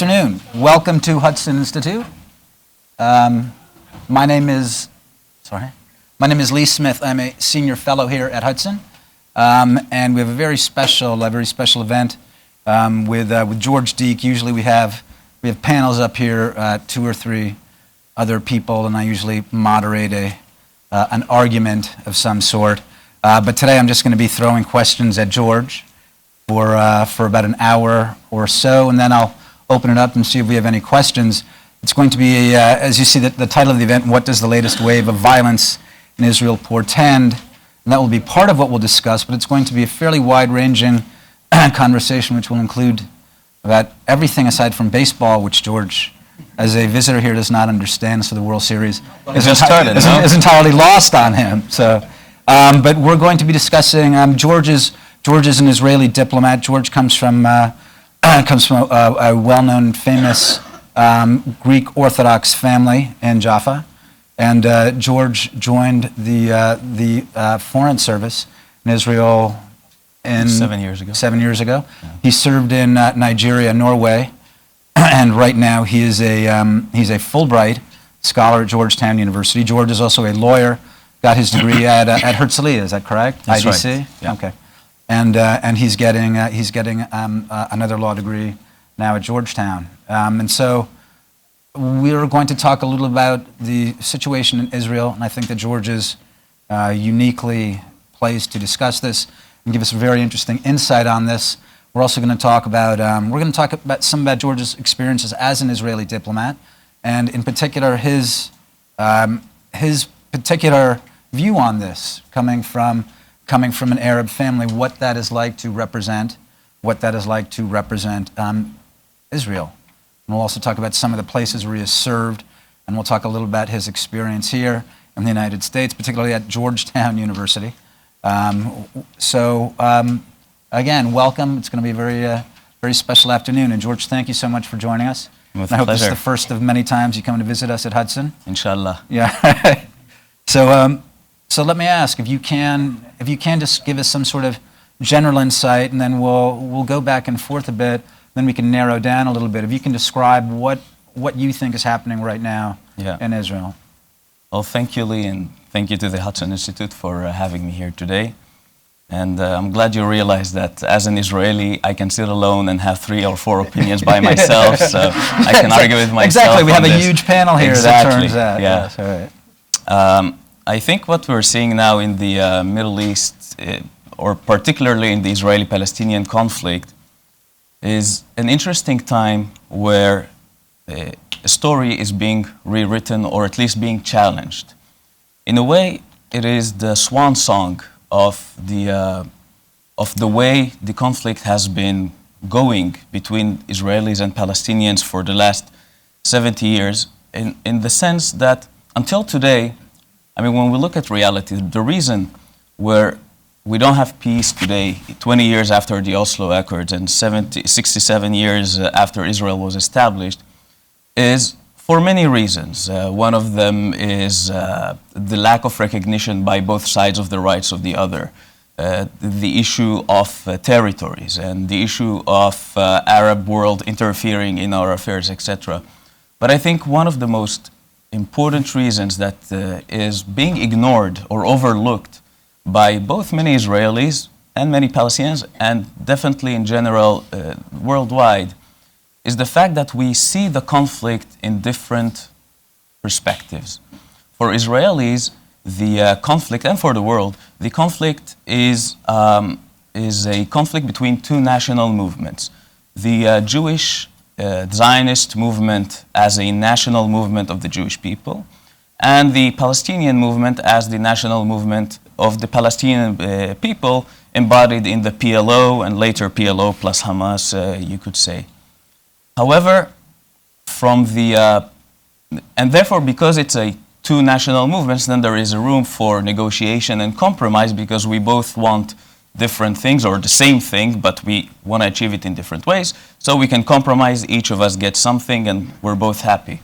Afternoon. Welcome to Hudson Institute. My name is Lee Smith. I'm a senior fellow here at Hudson, and we have a very special event with George Deek. Usually we have panels up here, two or three other people, and I usually moderate an argument of some sort. But today I'm just going to be throwing questions at George for about an hour or so, and then I'll open it up and see if we have any questions. It's going to be, as you see, the title of the event, What Does the Latest Wave of Violence in Israel Portend? And that will be part of what we'll discuss, but it's going to be a fairly wide-ranging conversation which will include about everything aside from baseball, which George, as a visitor here, does not understand, so the World Series is entirely lost on him. So, but we're going to be discussing, George is an Israeli diplomat. George comes from a well-known, famous Greek Orthodox family in Jaffa, and George joined the Foreign Service in Israel 7 years ago. 7 years ago. Yeah. He served in Nigeria, Norway, and right now he's a Fulbright scholar at Georgetown University. George is also a lawyer. Got his degree at Herzliya. Is that correct? That's IDC. right. Yeah. Okay. And he's getting another law degree now at Georgetown. And so we're going to talk a little about the situation in Israel, and I think that George is uniquely placed to discuss this and give us a very interesting insight on this. We're also going to talk about some about George's experiences as an Israeli diplomat, and in particular his particular view on this, coming from an Arab family, what that is like to represent Israel. And we'll also talk about some of the places where he has served, and we'll talk a little about his experience here in the United States, particularly at Georgetown University. Again, welcome. It's going to be a very special afternoon. And George, thank you so much for joining us. With I hope this is pleasure. the first of many times you come to visit us at Hudson. Inshallah. Yeah. So let me ask, if you can just give us some sort of general insight, and then we'll go back and forth a bit, then we can narrow down a little bit. If you can describe what you think is happening right now in Israel. Well, thank you, Lee, and thank you to the Hudson Institute for having me here today. And I'm glad you realized that as an Israeli, I can sit alone and have 3 or 4 opinions by myself, so I can argue with myself. Exactly, we have a huge panel here, exactly. That turns out. Yeah. Yes, all right. I think what we're seeing now in the Middle East, or particularly in the Israeli-Palestinian conflict, is an interesting time where a story is being rewritten, or at least being challenged. In a way, it is the swan song of the way the conflict has been going between Israelis and Palestinians for the last 70 years, in the sense that until today, I mean, when we look at reality, the reason where we don't have peace today, 20 years after the Oslo Accords and 67 years after Israel was established, is for many reasons. One of them is the lack of recognition by both sides of the rights of the other, the issue of territories, and the issue of Arab world interfering in our affairs, etc. But I think one of the most important reasons that is being ignored or overlooked by both many Israelis and many Palestinians, and definitely in general worldwide, is the fact that we see the conflict in different perspectives. For Israelis, the conflict, and for the world, the conflict is a conflict between 2 national movements. The Jewish Zionist movement as a national movement of the Jewish people, and the Palestinian movement as the national movement of the Palestinian people, embodied in the PLO and later PLO plus Hamas, you could say. However, and therefore, because it's a 2 national movements, then there is a room for negotiation and compromise, because we both want different things, or the same thing, but we want to achieve it in different ways. So we can compromise, each of us gets something, and we're both happy.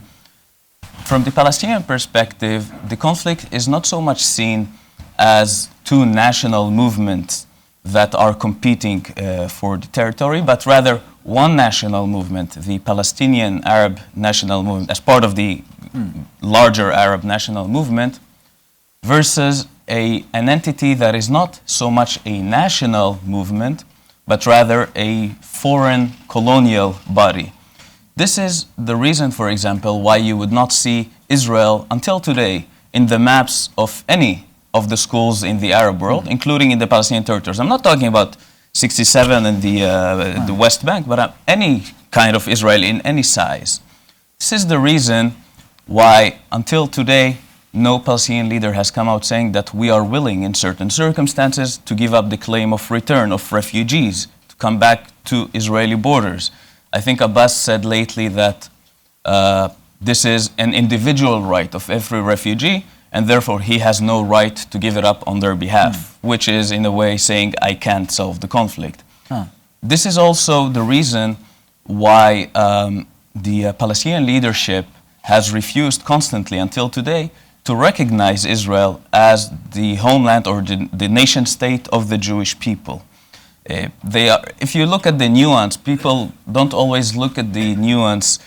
From the Palestinian perspective, the conflict is not so much seen as 2 national movements that are competing for the territory, but rather one national movement, the Palestinian Arab national movement, as part of the larger Arab national movement, versus an entity that is not so much a national movement, but rather a foreign colonial body. This is the reason, for example, why you would not see Israel until today in the maps of any of the schools in the Arab world, including in the Palestinian territories. I'm not talking about 67 and the West Bank, but any kind of Israel in any size. This is the reason why, until today, no Palestinian leader has come out saying that we are willing, in certain circumstances, to give up the claim of return of refugees, to come back to Israeli borders. I think Abbas said lately that this is an individual right of every refugee, and therefore he has no right to give it up on their behalf, which is in a way saying, I can't solve the conflict. This is also the reason why the Palestinian leadership has refused constantly until today to recognize Israel as the homeland or the nation state of the Jewish people. If you look at the nuance, people don't always look at the nuance.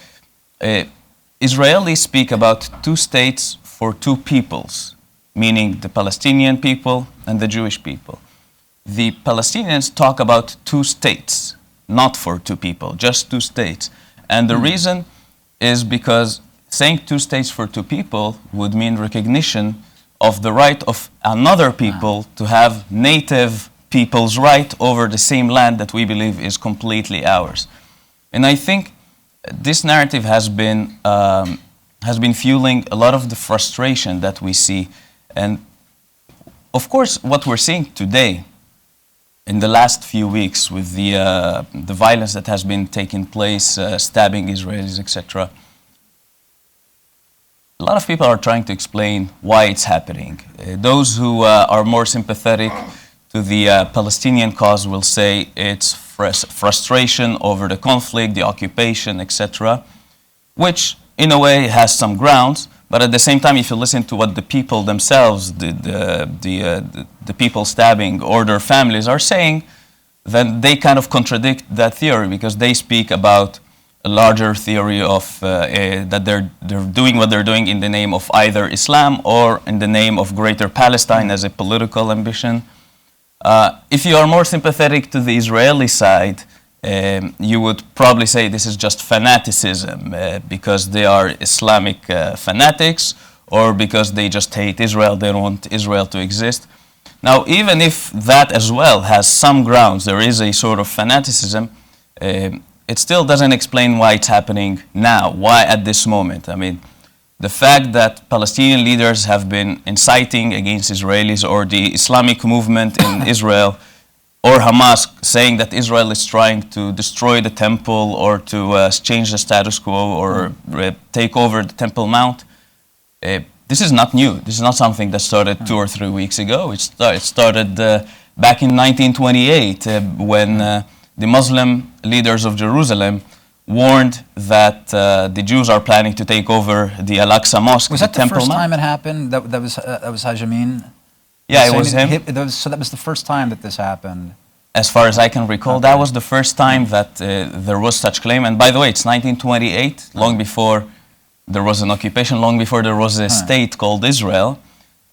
Israelis speak about two states for two peoples, meaning the Palestinian people and the Jewish people. The Palestinians talk about two states, not for two people, just two states. And the reason is because saying two states for two people would mean recognition of the right of another people to have native people's right over the same land that we believe is completely ours. And I think this narrative has been fueling a lot of the frustration that we see. And of course, what we're seeing today, in the last few weeks, with the violence that has been taking place, stabbing Israelis, etc., a lot of people are trying to explain why it's happening. Those who are more sympathetic to the Palestinian cause will say it's frustration over the conflict, the occupation, etc., which in a way has some grounds, but at the same time, if you listen to what the people themselves, the people stabbing or their families are saying, then they kind of contradict that theory, because they speak about a larger theory of that they're doing what they're doing in the name of either Islam or in the name of Greater Palestine as a political ambition. If you are more sympathetic to the Israeli side, you would probably say this is just fanaticism because they are Islamic fanatics, or because they just hate Israel, they don't want Israel to exist. Now, even if that as well has some grounds, there is a sort of fanaticism, it still doesn't explain why it's happening now, why at this moment. I mean, the fact that Palestinian leaders have been inciting against Israelis, or the Islamic movement in Israel, or Hamas saying that Israel is trying to destroy the temple or to change the status quo or take over the Temple Mount, this is not new. This is not something that started 2 or 3 weeks ago. It started back in 1928 when the Muslim leaders of Jerusalem warned that the Jews are planning to take over the Al-Aqsa Mosque. Was that the first time it happened? That was Haj Amin? Yeah, it was him. So that was the first time that this happened? As far as I can recall, that was the first time that there was such claim. And by the way, it's 1928, long before there was an occupation, long before there was a state called Israel.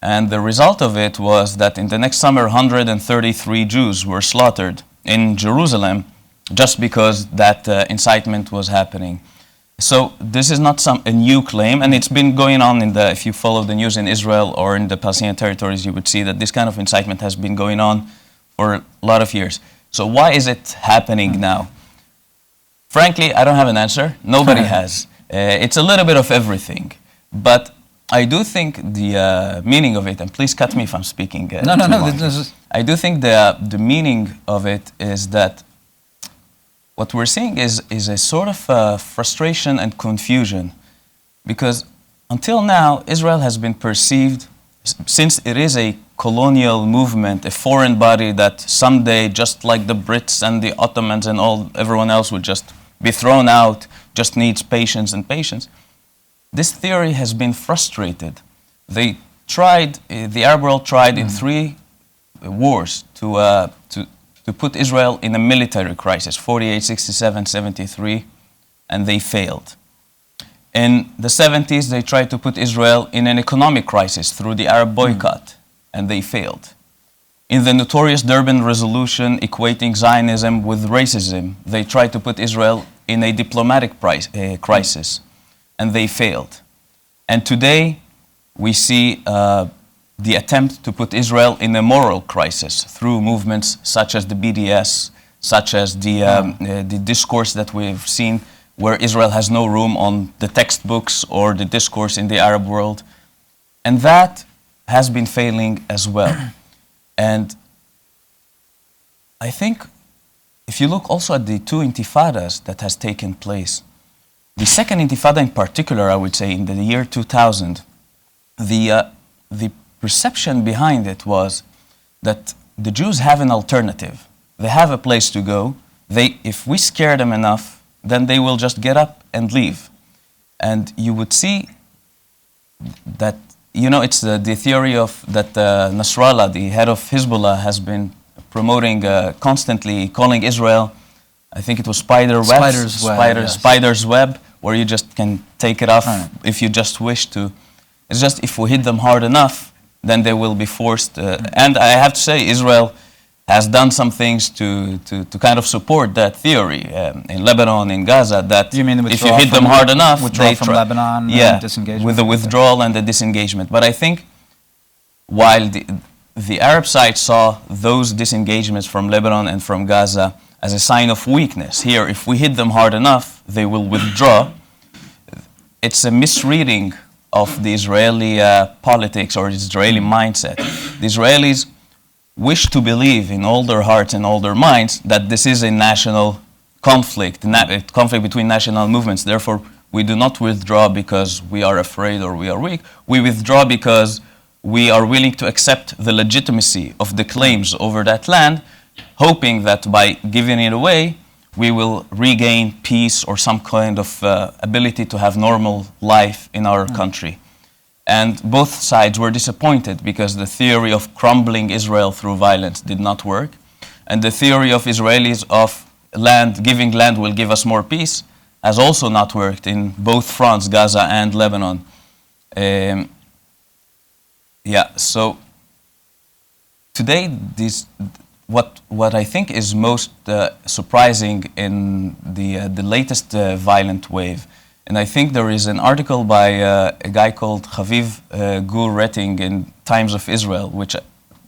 And the result of it was that in the next summer, 133 Jews were slaughtered in Jerusalem just because that incitement was happening. So this is not a new claim, and it's been going on if you follow the news in Israel or in the Palestinian territories, you would see that this kind of incitement has been going on for a lot of years. So why is it happening now? Frankly, I don't have an answer. Nobody has. It's a little bit of everything. But I do think the meaning of it, and please cut me if I'm speaking too long. I do think the meaning of it is that what we're seeing is a sort of frustration and confusion, because until now, Israel has been perceived, since it is a colonial movement, a foreign body that someday, just like the Brits and the Ottomans and everyone else would just be thrown out, just needs patience and patience. This theory has been frustrated. The Arab world tried in 3 wars to to put Israel in a military crisis, 48, 67, 73, and they failed. In the 70s, they tried to put Israel in an economic crisis through the Arab boycott, and they failed. In the notorious Durban Resolution equating Zionism with racism, they tried to put Israel in a diplomatic crisis, and they failed. And today, we see the attempt to put Israel in a moral crisis through movements such as the BDS, such as the discourse that we've seen where Israel has no room on the textbooks or the discourse in the Arab world. And that has been failing as well. And I think if you look also at the two intifadas that has taken place, the second intifada in particular, I would say, in the year 2000, the perception behind it was that the Jews have an alternative. They have a place to go. If we scare them enough, then they will just get up and leave. And you would see that, you know, it's the theory of that Nasrallah, the head of Hezbollah, has been promoting constantly, calling Israel, I think it was spider's web, where you just can take it off if you just wish to. It's just if we hit them hard enough, then they will be forced. And I have to say, Israel has done some things to kind of support that theory in Lebanon, in Gaza, that you mean the if you hit them hard enough, they from Lebanon, disengagement? With the withdrawal and the disengagement. But I think while the Arab side saw those disengagements from Lebanon and from Gaza as a sign of weakness, here, if we hit them hard enough, they will withdraw. It's a misreading of the Israeli politics or Israeli mindset. The Israelis wish to believe in all their hearts and all their minds that this is a national conflict, a conflict between national movements. Therefore, we do not withdraw because we are afraid or we are weak. We withdraw because we are willing to accept the legitimacy of the claims over that land, hoping that by giving it away, we will regain peace or some kind of ability to have normal life in our country. And both sides were disappointed because the theory of crumbling Israel through violence did not work. And the theory of Israelis of giving land will give us more peace has also not worked in both fronts, Gaza and Lebanon. So today, what I think is most surprising in the latest violent wave, and I think there is an article by a guy called Haviv Gur-Retting in Times of Israel, which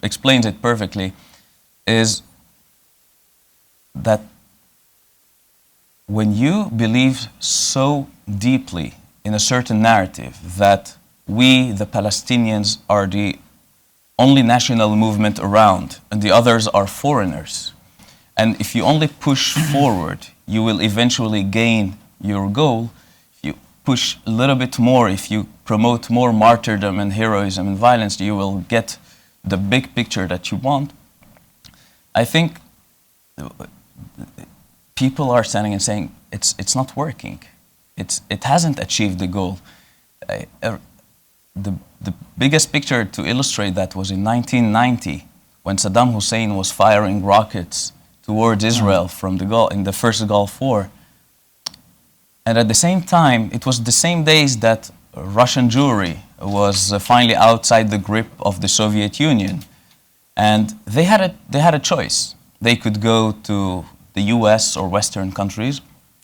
explains it perfectly, is that when you believe so deeply in a certain narrative that we, the Palestinians, are the only national movement around and the others are foreigners, and if you only push forward, you will eventually gain your goal. Push a little bit more, if you promote more martyrdom and heroism and violence, you will get the big picture that you want. I think people are standing and saying it's not working. It hasn't achieved the goal. The biggest picture to illustrate that was in 1990 when Saddam Hussein was firing rockets towards Israel from in the first Gulf War. And at the same time, it was the same days that Russian Jewry was finally outside the grip of the Soviet Union. And they had a choice. They could go to the US or Western countries,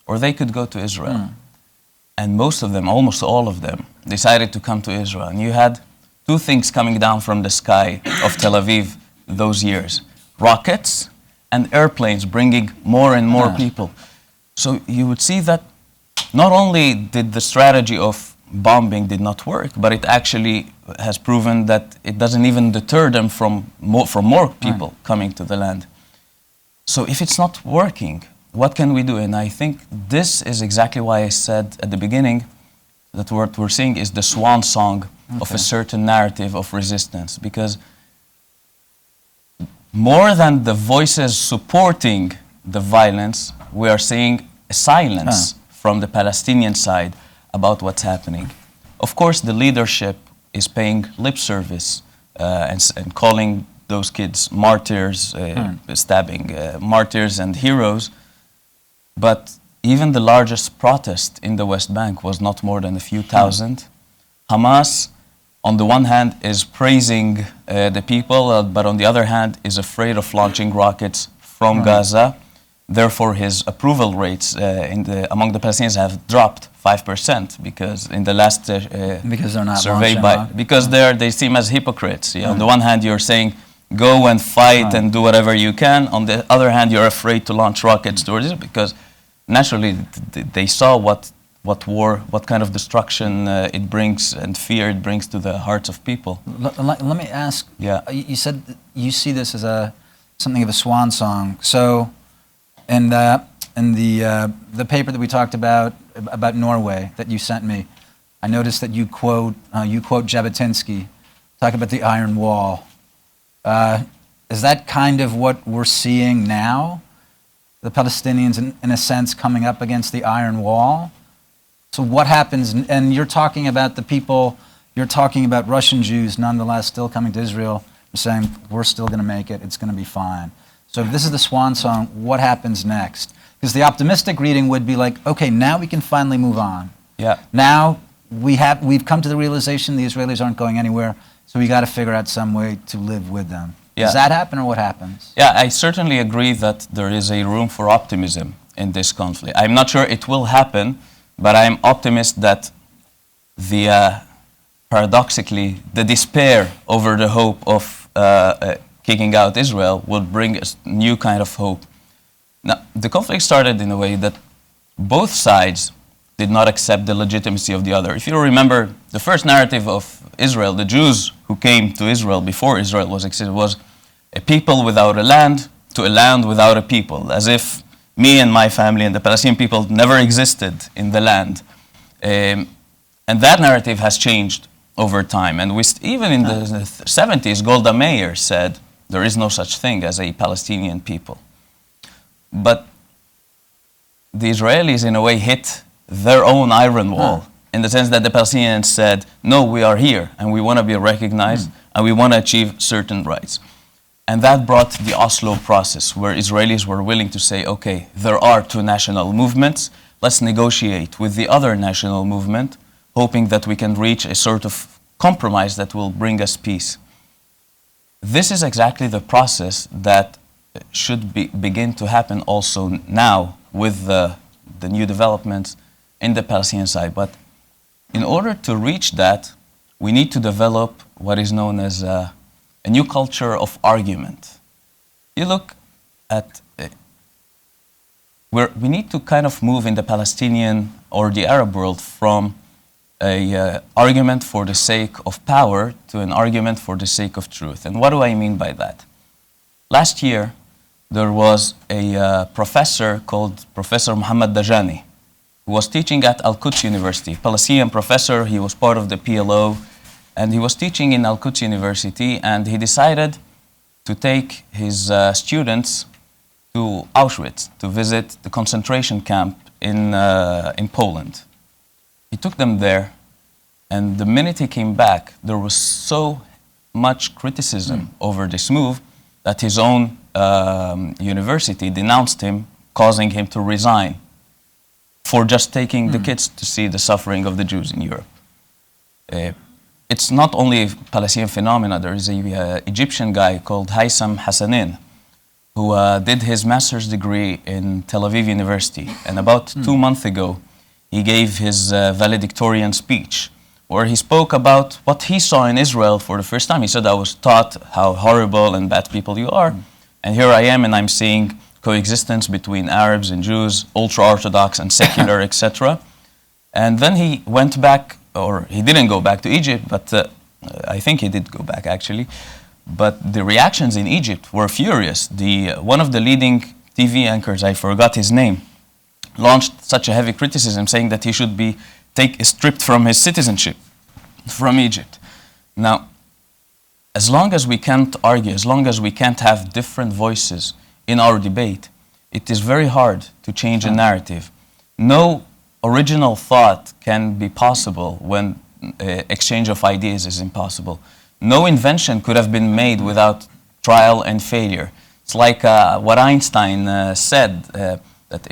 or they could go to Israel. And most of them, almost all of them, decided to come to Israel. And you had two things coming down from the sky of Tel Aviv those years: rockets and airplanes bringing more and more people. So you would see that not only did the strategy of bombing did not work, but it actually has proven that it doesn't even deter them from more people coming to the land. So if it's not working, what can we do? And I think this is exactly why I said at the beginning that what we're seeing is the swan song of a certain narrative of resistance, because more than the voices supporting the violence, we are seeing a silence from the Palestinian side about what's happening. Of course, the leadership is paying lip service and calling those kids martyrs, stabbing martyrs and heroes. But even the largest protest in the West Bank was not more than a few thousand. Hamas, on the one hand, is praising the people, but on the other hand, is afraid of launching rockets from Gaza. Therefore, his approval rates among the Palestinians have dropped 5% because in the last because they're not survey launching because they seem as hypocrites. Yeah? On the one hand, you're saying go and fight and do whatever you can. On the other hand, you're afraid to launch rockets towards it because naturally they saw what kind of destruction it brings and fear it brings to the hearts of people. Let me ask. Yeah. You said you see this as something of a swan song. So, in the paper that we talked about Norway that you sent me, I noticed that you quote Jabotinsky, talk about the Iron Wall. Is that kind of what we're seeing now? The Palestinians, in a sense, coming up against the Iron Wall? So what happens, and you're talking about the people, you're talking about Russian Jews nonetheless still coming to Israel, saying, we're still going to make it, it's going to be fine. So if this is the swan song, what happens next? Because the optimistic reading would be like, okay, now we can finally move on. Yeah. Now we've come to the realization the Israelis aren't going anywhere, so we got to figure out some way to live with them. Yeah. Does that happen or what happens? Yeah, I certainly agree that there is a room for optimism in this conflict. I'm not sure it will happen, but I'm optimist that paradoxically, the despair over the hope of kicking out Israel will bring a new kind of hope. Now, the conflict started in a way that both sides did not accept the legitimacy of the other. If you remember, the first narrative of Israel, the Jews who came to Israel before Israel was existed, was a people without a land to a land without a people, as if me and my family and the Palestinian people never existed in the land. And that narrative has changed over time. And even in the 70s, Golda Meir said, there is no such thing as a Palestinian people. But the Israelis, in a way, hit their own iron wall, in the sense that the Palestinians said, no, we are here, and we want to be recognized, and we want to achieve certain rights. And that brought the Oslo process, where Israelis were willing to say, okay, there are two national movements, let's negotiate with the other national movement, hoping that we can reach a sort of compromise that will bring us peace. This is exactly the process that should begin to happen also now with the new developments in the Palestinian side. But in order to reach that, we need to develop what is known as a new culture of argument. You look at, we need to kind of move in the Palestinian or the Arab world from an argument for the sake of power to an argument for the sake of truth. And what do I mean by that? Last year, there was a professor called Professor Muhammad Dajani, who was teaching at Al-Quds University, Palestinian professor. He was part of the PLO, and he was teaching in Al-Quds University, and he decided to take his students to Auschwitz to visit the concentration camp in Poland. He took them there, and the minute he came back, there was so much criticism over this move that his own university denounced him, causing him to resign for just taking the kids to see the suffering of the Jews in Europe. It's not only a Palestinian phenomena. There is an Egyptian guy called Haitham Hassanin who did his master's degree in Tel Aviv University. And about 2 months ago, he gave his valedictorian speech, where he spoke about what he saw in Israel for the first time. He said, I was taught how horrible and bad people you are. And here I am, and I'm seeing coexistence between Arabs and Jews, ultra-Orthodox and secular, etc. And then he went back, or he didn't go back to Egypt, but I think he did go back, actually. But the reactions in Egypt were furious. One of the leading TV anchors, I forgot his name, launched such a heavy criticism, saying that he should be stripped from his citizenship from Egypt. Now, as long as we can't argue, as long as we can't have different voices in our debate, it is very hard to change a narrative. No original thought can be possible when exchange of ideas is impossible. No invention could have been made without trial and failure. It's like what Einstein said, that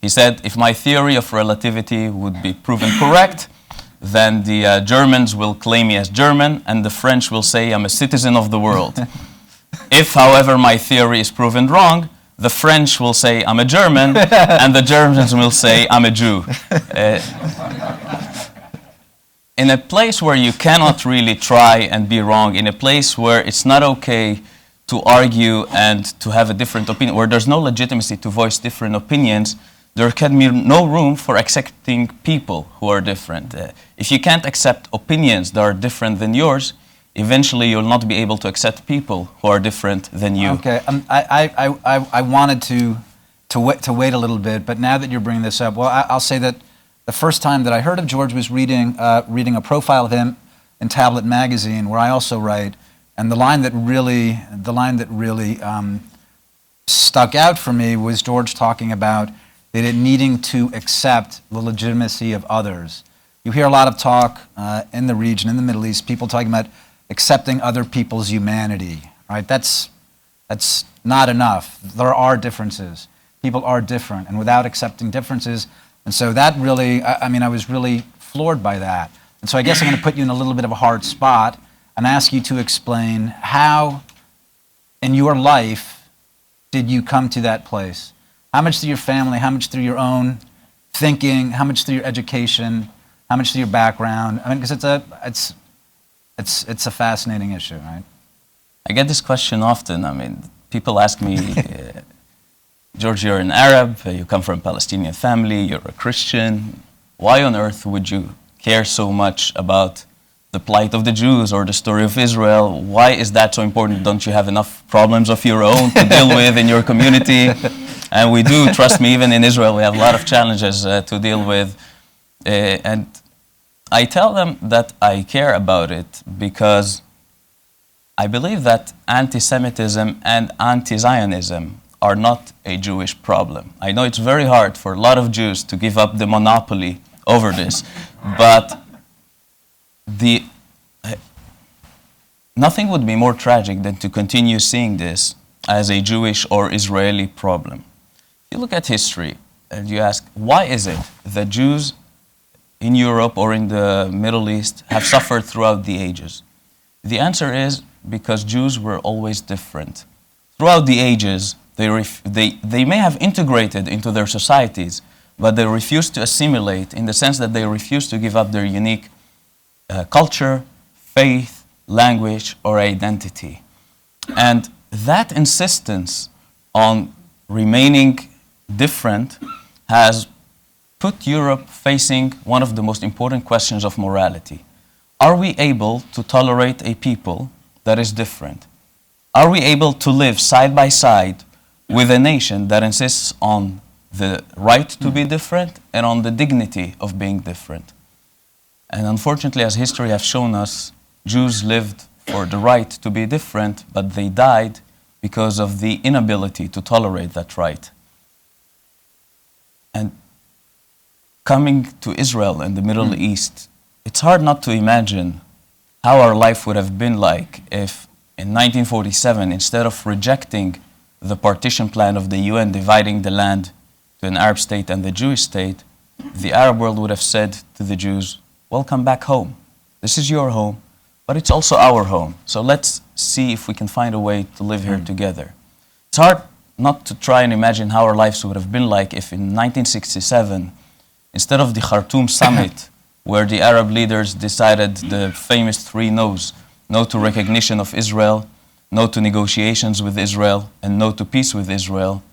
he said, if my theory of relativity would be proven correct, then the Germans will claim me as German, and the French will say I'm a citizen of the world. If, however, my theory is proven wrong, the French will say I'm a German, and the Germans will say I'm a Jew. In a place where you cannot really try and be wrong, in a place where it's not okay to argue and to have a different opinion, where there's no legitimacy to voice different opinions, there can be no room for accepting people who are different. If you can't accept opinions that are different than yours, eventually you'll not be able to accept people who are different than you. Okay, I wanted to wait a little bit, but now that you're bringing this up, well, I'll say that the first time that I heard of George was reading a profile of him in Tablet magazine, where I also write, and the line that really stuck out for me was George talking about it needing to accept the legitimacy of others. You hear a lot of talk in the region, in the Middle East, people talking about accepting other people's humanity, right? That's not enough. There are differences. People are different, and without accepting differences, and so that really, I was really floored by that. And so I guess I'm going to put you in a little bit of a hard spot and ask you to explain how, in your life, did you come to that place? How much through your family, how much through your own thinking, how much through your education, how much through your background? I mean, because it's a fascinating issue, right? I get this question often. I mean, people ask me, George, you're an Arab, you come from a Palestinian family, you're a Christian. Why on earth would you care so much about the plight of the Jews or the story of Israel? Why is that so important? Don't you have enough problems of your own to deal with in your community? And we do, trust me, even in Israel, we have a lot of challenges to deal with. And I tell them that I care about it because I believe that anti-Semitism and anti-Zionism are not a Jewish problem. I know it's very hard for a lot of Jews to give up the monopoly over this, but nothing would be more tragic than to continue seeing this as a Jewish or Israeli problem. If you look at history and you ask, why is it that Jews in Europe or in the Middle East have suffered throughout the ages? The answer is because Jews were always different. Throughout the ages, they may have integrated into their societies, but they refused to assimilate in the sense that they refused to give up their unique culture, faith, language, or identity. And that insistence on remaining different has put Europe facing one of the most important questions of morality. Are we able to tolerate a people that is different? Are we able to live side by side with a nation that insists on the right to be different and on the dignity of being different? And unfortunately, as history has shown us, Jews lived for the right to be different, but they died because of the inability to tolerate that right. And coming to Israel and the Middle East, it's hard not to imagine how our life would have been like if in 1947, instead of rejecting the partition plan of the UN dividing the land to an Arab state and the Jewish state, the Arab world would have said to the Jews, welcome back home. This is your home, but it's also our home. So let's see if we can find a way to live here together. It's hard not to try and imagine how our lives would have been like if in 1967, instead of the Khartoum summit, where the Arab leaders decided the famous 3 no's, no to recognition of Israel, no to negotiations with Israel, and no to peace with Israel,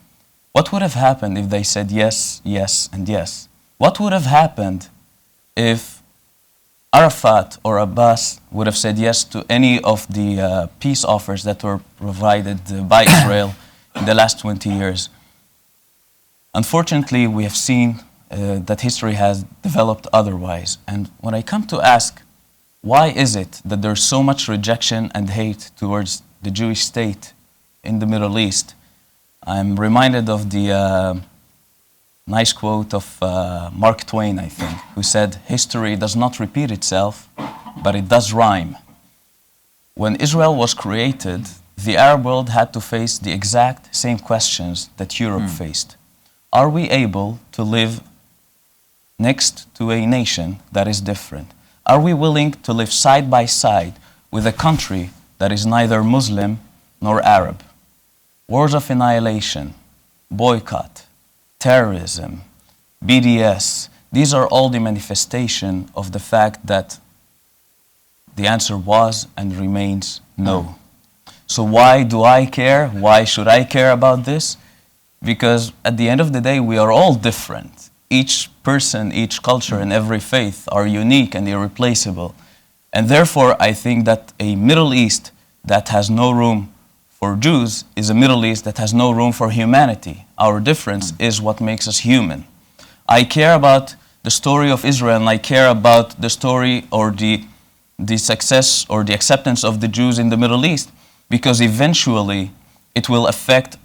what would have happened if they said yes, yes, and yes? What would have happened if Arafat or Abbas would have said yes to any of the peace offers that were provided by Israel in the last 20 years? Unfortunately, we have seen that history has developed otherwise. And when I come to ask, why is it that there's so much rejection and hate towards the Jewish state in the Middle East, I'm reminded of the nice quote of Mark Twain, I think, who said, history does not repeat itself, but it does rhyme. When Israel was created, the Arab world had to face the exact same questions that Europe faced. Are we able to live next to a nation that is different? Are we willing to live side by side with a country that is neither Muslim nor Arab? Wars of annihilation, boycott, terrorism, BDS, these are all the manifestation of the fact that the answer was and remains no. So why do I care? Why should I care about this? Because at the end of the day, we are all different. Each person, each culture, and every faith are unique and irreplaceable. And therefore, I think that a Middle East that has no room for Jews is a Middle East that has no room for humanity. Our difference is what makes us human. I care about the story of Israel, and I care about the story or the success or the acceptance of the Jews in the Middle East, because eventually it will affect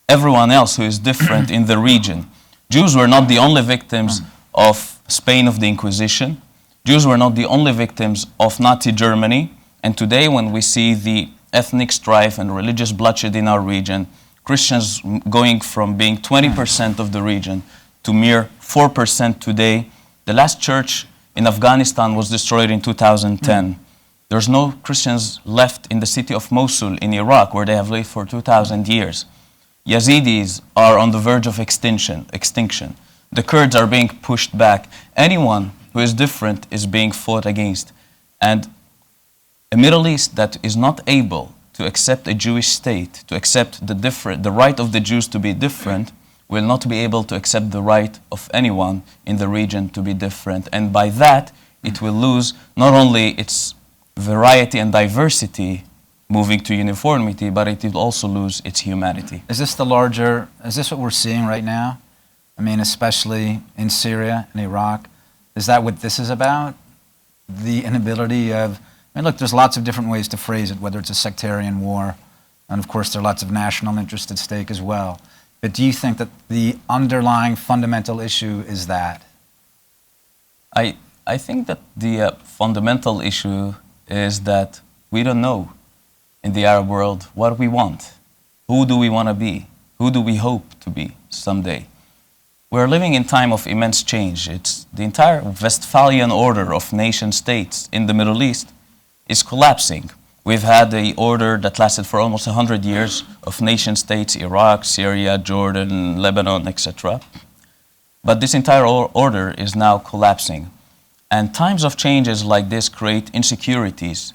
everyone else who is different in the region. Jews were not the only victims of Spain of the Inquisition. Jews were not the only victims of Nazi Germany. And today, when we see the ethnic strife and religious bloodshed in our region, Christians going from being 20% of the region to mere 4% today. The last church in Afghanistan was destroyed in 2010. There's no Christians left in the city of Mosul in Iraq, where they have lived for 2,000 years. Yazidis are on the verge of extinction. The Kurds are being pushed back. Anyone who is different is being fought against. And a Middle East that is not able to accept a Jewish state, to accept the right of the Jews to be different, will not be able to accept the right of anyone in the region to be different. And by that, it will lose not only its variety and diversity, moving to uniformity, but it will also lose its humanity. Is this what we're seeing right now? I mean, especially in Syria and Iraq. Is that what this is about? The inability of, I mean, look, there's lots of different ways to phrase it, whether it's a sectarian war, and of course there are lots of national interest at stake as well. But do you think that the underlying fundamental issue is that? I think that the fundamental issue is that we don't know in the Arab world what we want. Who do we want to be? Who do we hope to be someday? We're living in time of immense change. It's the entire Westphalian order of nation states in the Middle East is collapsing. We've had an order that lasted for almost 100 years of nation states, Iraq, Syria, Jordan, Lebanon, etc. But this entire order is now collapsing. And times of changes like this create insecurities.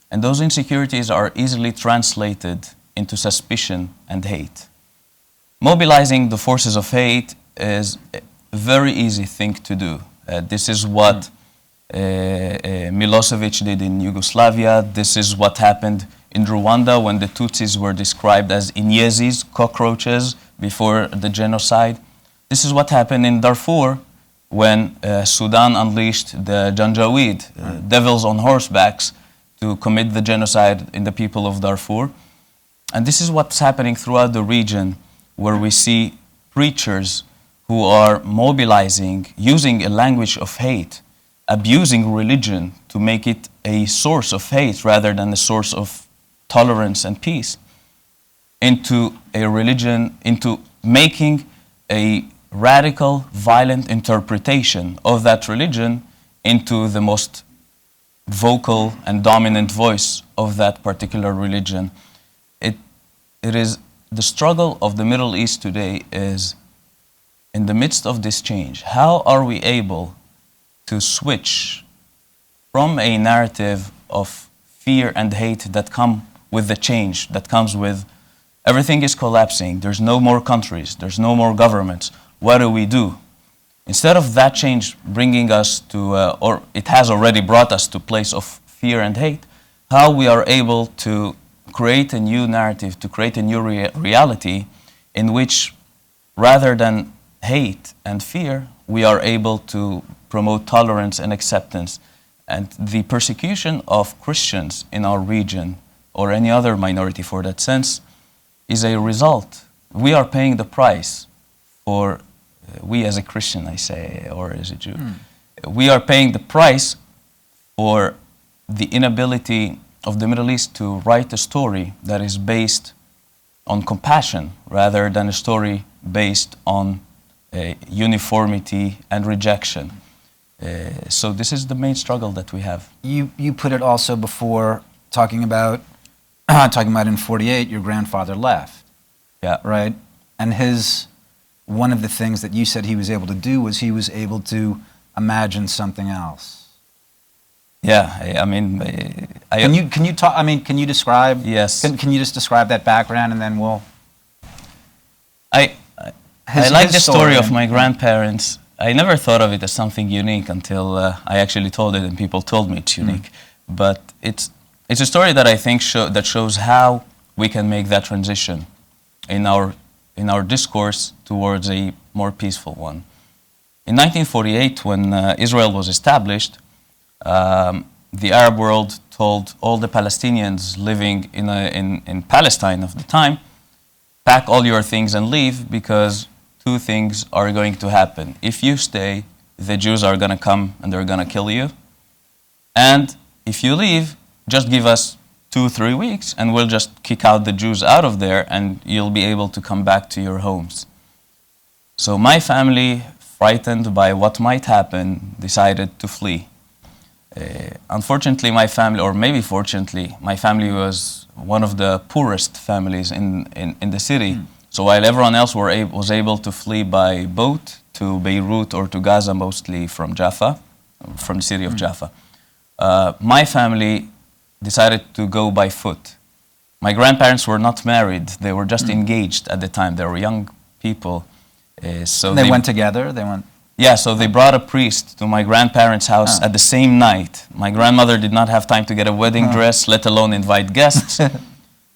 And those insecurities are easily translated into suspicion and hate. Mobilizing the forces of hate is a very easy thing to do. This is what Milosevic did in Yugoslavia. This is what happened in Rwanda when the Tutsis were described as Inyezis, cockroaches, before the genocide. This is what happened in Darfur when Sudan unleashed the Janjaweed, devils on horsebacks, to commit the genocide in the people of Darfur. And this is what's happening throughout the region, where we see preachers who are mobilizing, using a language of hate, abusing religion to make it a source of hate rather than a source of tolerance and peace, into a religion, into making a radical, violent interpretation of that religion into the most vocal and dominant voice of that particular religion. It is the struggle of the Middle East today is, in the midst of this change, how are we able to switch from a narrative of fear and hate that come with the change, that comes with everything is collapsing, there's no more countries, there's no more governments, what do we do? Instead of that change bringing us to, or it has already brought us to a place of fear and hate, how we are able to create a new narrative, to create a new reality in which, rather than hate and fear, we are able to promote tolerance and acceptance. And the persecution of Christians in our region, or any other minority for that sense, is a result. We are paying the price for, we as a Christian, I say, or as a Jew, we are paying the price for the inability of the Middle East to write a story that is based on compassion rather than a story based on uniformity and rejection. So this is the main struggle that we have. You put it also before talking about in 48 your grandfather left. Yeah. Right? And one of the things that you said he was able to do was he was able to imagine something else. Yeah, I mean, Can you talk? I mean, can you describe? Yes. Can you just describe that background, and then we'll. I like the story of my grandparents. I never thought of it as something unique until I actually told it, and people told me it's unique. But it's a story that I think that shows how we can make that transition in our discourse towards a more peaceful one. In 1948, when Israel was established, the Arab world told all the Palestinians living in Palestine of the time, pack all your things and leave, because two things are going to happen. If you stay, the Jews are going to come and they're going to kill you. And if you leave, just give us 2-3 weeks and we'll just kick out the Jews out of there and you'll be able to come back to your homes. So my family, frightened by what might happen, decided to flee. Unfortunately, my family, or maybe fortunately, my family was one of the poorest families in the city. So while everyone else was able to flee by boat to Beirut or to Gaza, mostly from Jaffa, from the city of Jaffa, my family decided to go by foot. My grandparents were not married; they were just engaged at the time. They were young people. So they went together. They went. Yeah, so they brought a priest to my grandparents' house at the same night. My grandmother did not have time to get a wedding dress, let alone invite guests.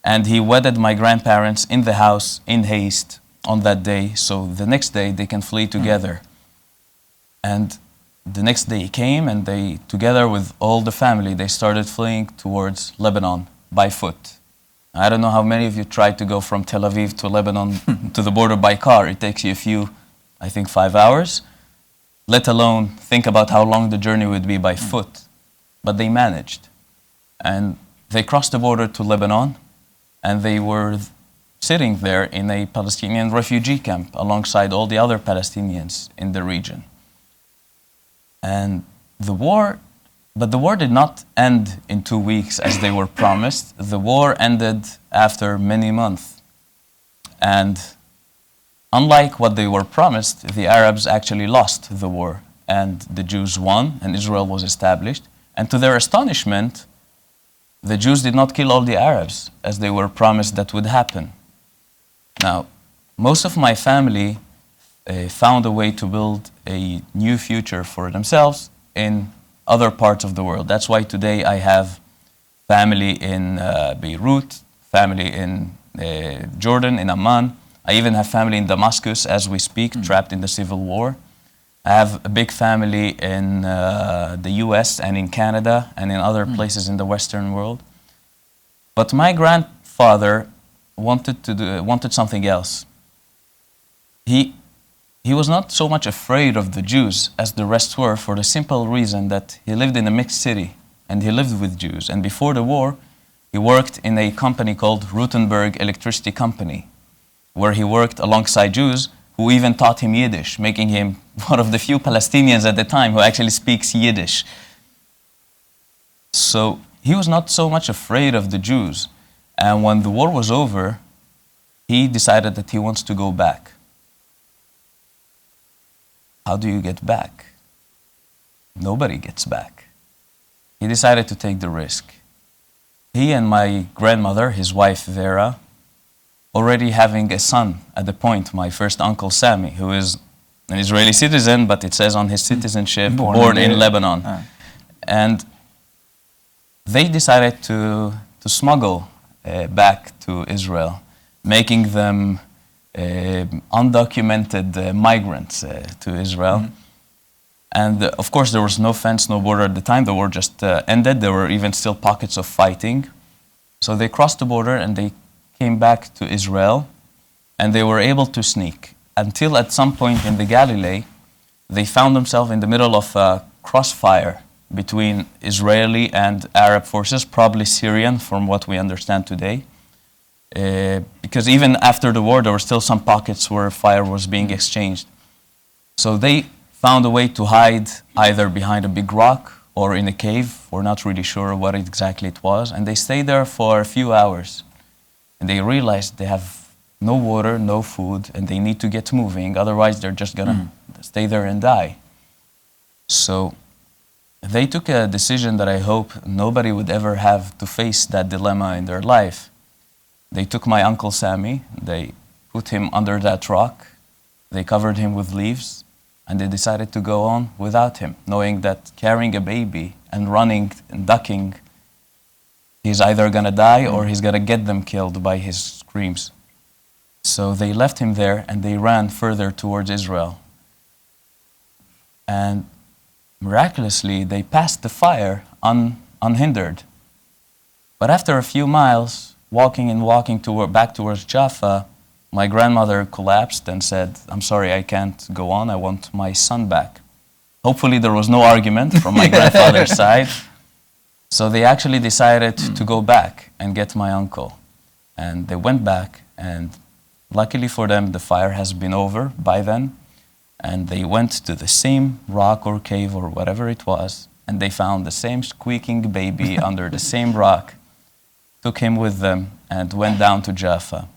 And he wedded my grandparents in the house in haste on that day, so the next day they can flee together. And the next day came, and they, together with all the family, they started fleeing towards Lebanon by foot. I don't know how many of you tried to go from Tel Aviv to Lebanon to the border by car. It takes you I think 5 hours, let alone think about how long the journey would be by foot. But they managed. And they crossed the border to Lebanon, and they were sitting there in a Palestinian refugee camp alongside all the other Palestinians in the region. And the war did not end in 2 weeks as they were promised. The war ended after many months. And unlike what they were promised, the Arabs actually lost the war, and the Jews won, and Israel was established. And to their astonishment, the Jews did not kill all the Arabs, as they were promised that would happen. Now, most of my family found a way to build a new future for themselves in other parts of the world. That's why today I have family in Beirut, family in Jordan, in Amman. I even have family in Damascus as we speak, trapped in the civil war. I have a big family in the US and in Canada and in other places in the Western world. But my grandfather wanted something else. He was not so much afraid of the Jews as the rest were, for the simple reason that he lived in a mixed city and he lived with Jews. And before the war, he worked in a company called Rutenberg Electricity Company, where he worked alongside Jews who even taught him Yiddish, making him one of the few Palestinians at the time who actually speaks Yiddish. So he was not so much afraid of the Jews. And when the war was over, he decided that he wants to go back. How do you get back? Nobody gets back. He decided to take the risk. He and my grandmother, his wife Vera, already having a son at the point, my first uncle Sammy, who is an Israeli citizen, but it says on his citizenship, born in Lebanon. And they decided to smuggle back to Israel, making them undocumented migrants to Israel. And of course, there was no fence, no border at the time. The war just ended. There were even still pockets of fighting. So they crossed the border and they came back to Israel, and they were able to sneak until at some point in the Galilee, they found themselves in the middle of a crossfire between Israeli and Arab forces, probably Syrian from what we understand today. Because even after the war, there were still some pockets where fire was being exchanged. So they found a way to hide either behind a big rock or in a cave. We're not really sure what exactly it was. And they stayed there for a few hours. And they realized they have no water, no food, and they need to get moving. Otherwise, they're just going to stay there and die. So they took a decision that I hope nobody would ever have to face that dilemma in their life. They took my Uncle Sammy, they put him under that rock, they covered him with leaves, and they decided to go on without him, knowing that carrying a baby and running and ducking, he's either going to die or he's going to get them killed by his screams. So they left him there and they ran further towards Israel. And miraculously, they passed the fire unhindered. But after a few miles, walking back towards Jaffa, my grandmother collapsed and said, "I'm sorry, I can't go on. I want my son back." Hopefully there was no argument from my grandfather's side. So they actually decided to go back and get my uncle. And they went back, and luckily for them, the fire has been over by then. And they went to the same rock or cave or whatever it was, and they found the same squeaking baby under the same rock, took him with them, and went down to Jaffa.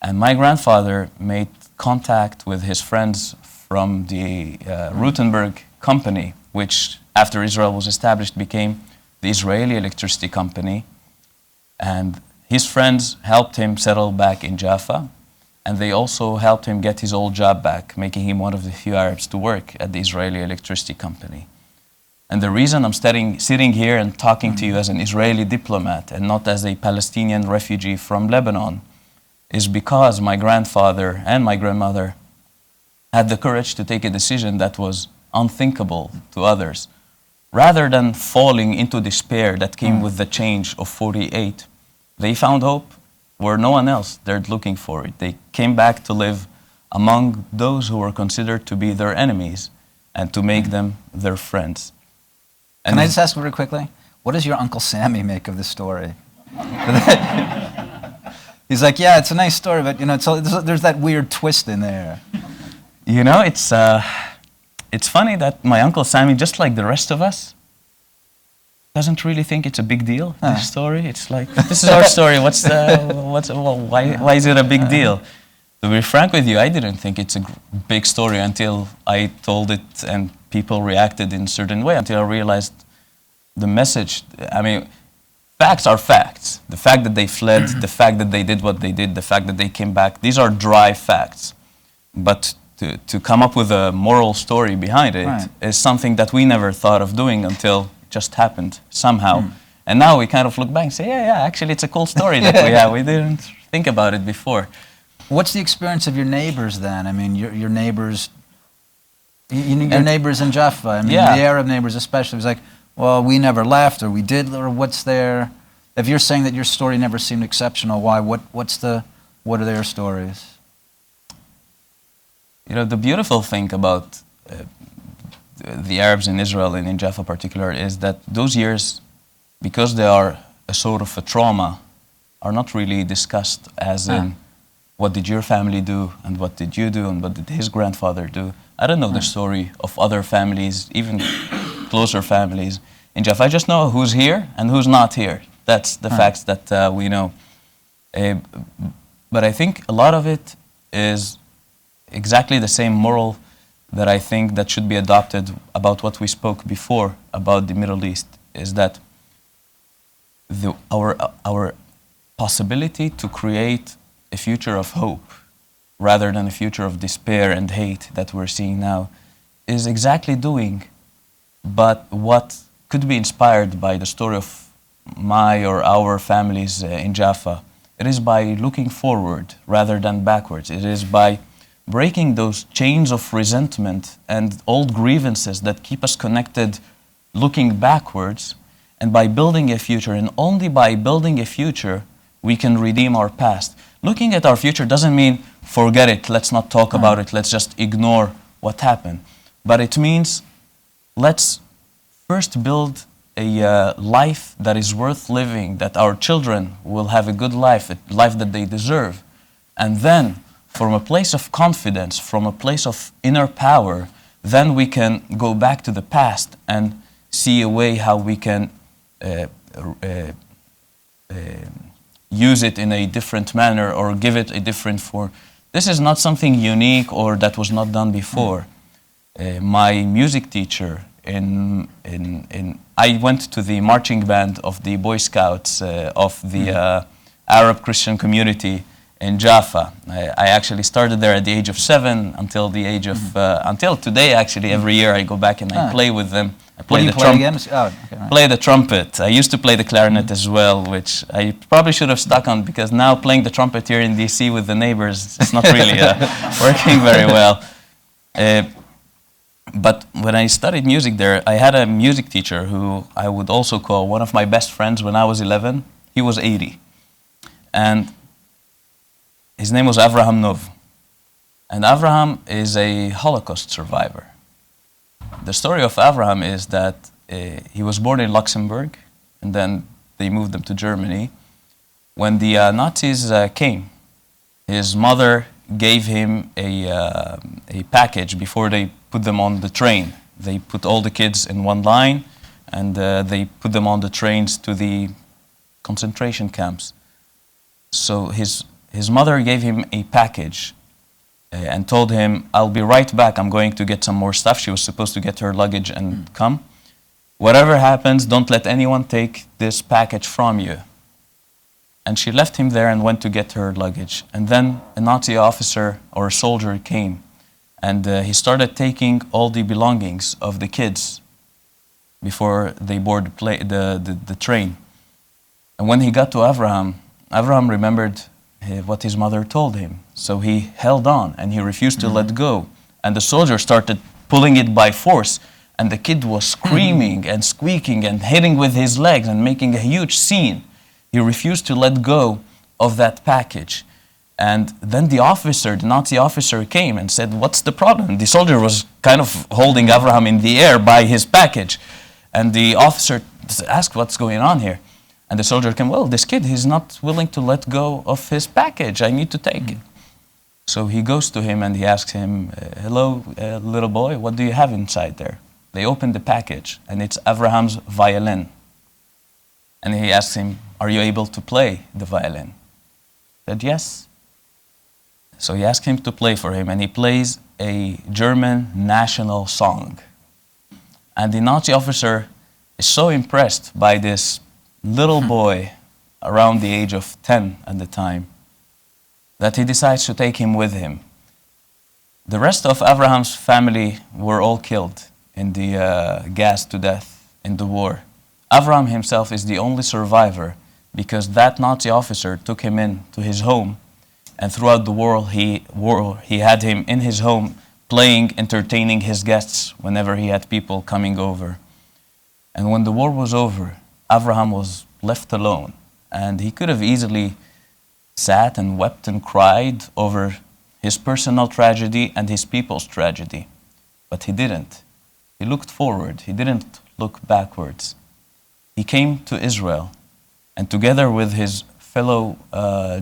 And my grandfather made contact with his friends from the Rutenberg company, which after Israel was established became the Israeli Electricity Company. And his friends helped him settle back in Jaffa. And they also helped him get his old job back, making him one of the few Arabs to work at the Israeli Electricity Company. And the reason I'm sitting here and talking to you as an Israeli diplomat and not as a Palestinian refugee from Lebanon is because my grandfather and my grandmother had the courage to take a decision that was unthinkable to others. Rather than falling into despair that came with the change of 48, they found hope where no one else dared looking for it. They came back to live among those who were considered to be their enemies and to make them their friends. And Can I just ask very quickly, what does your Uncle Sammy make of this story? He's like, yeah, it's a nice story, but there's that weird twist in there. You know, it's funny that my Uncle Sammy, just like the rest of us, doesn't really think it's a big deal, this story. It's like, this is our story. Why is it a big deal? To be frank with you, I didn't think it's a big story until I told it and people reacted in a certain way, until I realized the message. I mean, facts are facts. The fact that they fled, the fact that they did what they did, the fact that they came back, these are dry facts. But to come up with a moral story behind it is something that we never thought of doing until just happened somehow. And now we kind of look back and say, yeah, actually it's a cool story that we have. We didn't think about it before. What's the experience of your neighbors then? I mean, your neighbors, your neighbors in Jaffa, I mean, the Arab neighbors especially, it was like, well, we never left, or we did, or what's there? If you're saying that your story never seemed exceptional, why? What are their stories? You know, the beautiful thing about the Arabs in Israel and in Jaffa in particular is that those years, because they are a sort of a trauma, are not really discussed as in what did your family do and what did you do and what did his grandfather do. I don't know the story of other families, even closer families in Jaffa. I just know who's here and who's not here. That's the facts that we know. But I think a lot of it is exactly the same moral that I think that should be adopted about what we spoke before about the Middle East, is that our possibility to create a future of hope rather than a future of despair and hate that we're seeing now is exactly doing but what could be inspired by the story of my or our families in Jaffa. It is by looking forward rather than backwards. It is by breaking those chains of resentment and old grievances that keep us connected looking backwards, and by building a future. And only by building a future we can redeem our past. Looking at our future doesn't mean forget it, let's not talk about it, let's just ignore what happened. But it means let's first build a life that is worth living, that our children will have a good life, a life that they deserve. And then, from a place of confidence, from a place of inner power, then we can go back to the past and see a way how we can use it in a different manner or give it a different form. This is not something unique or that was not done before. My music teacher, I went to the marching band of the Boy Scouts of the Arab Christian community in Jaffa. I actually started there at the age of 7 until the age of, until today actually. Every year I go back and I play with them. I play the trumpet. Oh, okay, right. Play the trumpet. I used to play the clarinet as well, which I probably should have stuck on, because now playing the trumpet here in DC with the neighbors, it's not really working very well. But when I studied music there, I had a music teacher who I would also call one of my best friends when I was 11. He was 80. And his name was Avraham Nov. And Avraham is a Holocaust survivor. The story of Avraham is that he was born in Luxembourg, and then they moved him to Germany. When the Nazis came, his mother gave him a package before they put them on the train. They put all the kids in one line, and they put them on the trains to the concentration camps. So his mother gave him a package and told him, "I'll be right back, I'm going to get some more stuff." She was supposed to get her luggage and come. "Whatever happens, don't let anyone take this package from you." And she left him there and went to get her luggage. And then a Nazi officer or a soldier came, and he started taking all the belongings of the kids before they board the train. And when he got to Avraham, Avraham remembered what his mother told him. So he held on and he refused to let go. And the soldier started pulling it by force. And the kid was screaming and squeaking and hitting with his legs and making a huge scene. He refused to let go of that package. And then the Nazi officer came and said, "What's the problem?" The soldier was kind of holding Avraham in the air by his package. And the officer asked, "What's going on here?" And the soldier came, "Well, this kid, he's not willing to let go of his package. I need to take it." So he goes to him and he asks him, "Hello, little boy, what do you have inside there?" They open the package and it's Avraham's violin. And he asks him, "Are you able to play the violin?" He said, "Yes." So he asked him to play for him, and he plays a German national song. And the Nazi officer is so impressed by this little boy around the age of 10 at the time that he decides to take him with him. The rest of Avraham's family were all killed in the gassed to death in the war. Avraham himself is the only survivor because that Nazi officer took him in to his home, and throughout the war he had him in his home playing, entertaining his guests whenever he had people coming over. And when the war was over, Avraham was left alone, and he could have easily sat and wept and cried over his personal tragedy and his people's tragedy. But he didn't. He looked forward. He didn't look backwards. He came to Israel, and together with his fellow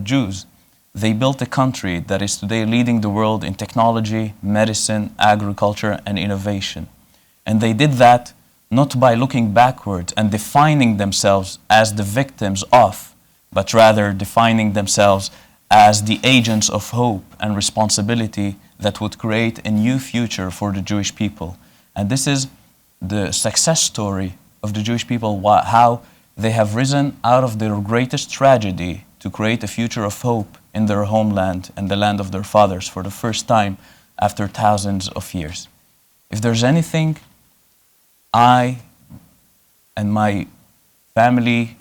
Jews, they built a country that is today leading the world in technology, medicine, agriculture, and innovation. And they did that not by looking backwards and defining themselves as the victims of, but rather defining themselves as the agents of hope and responsibility that would create a new future for the Jewish people. And this is the success story of the Jewish people, how they have risen out of their greatest tragedy to create a future of hope in their homeland and the land of their fathers for the first time after thousands of years. If there's anything I and my family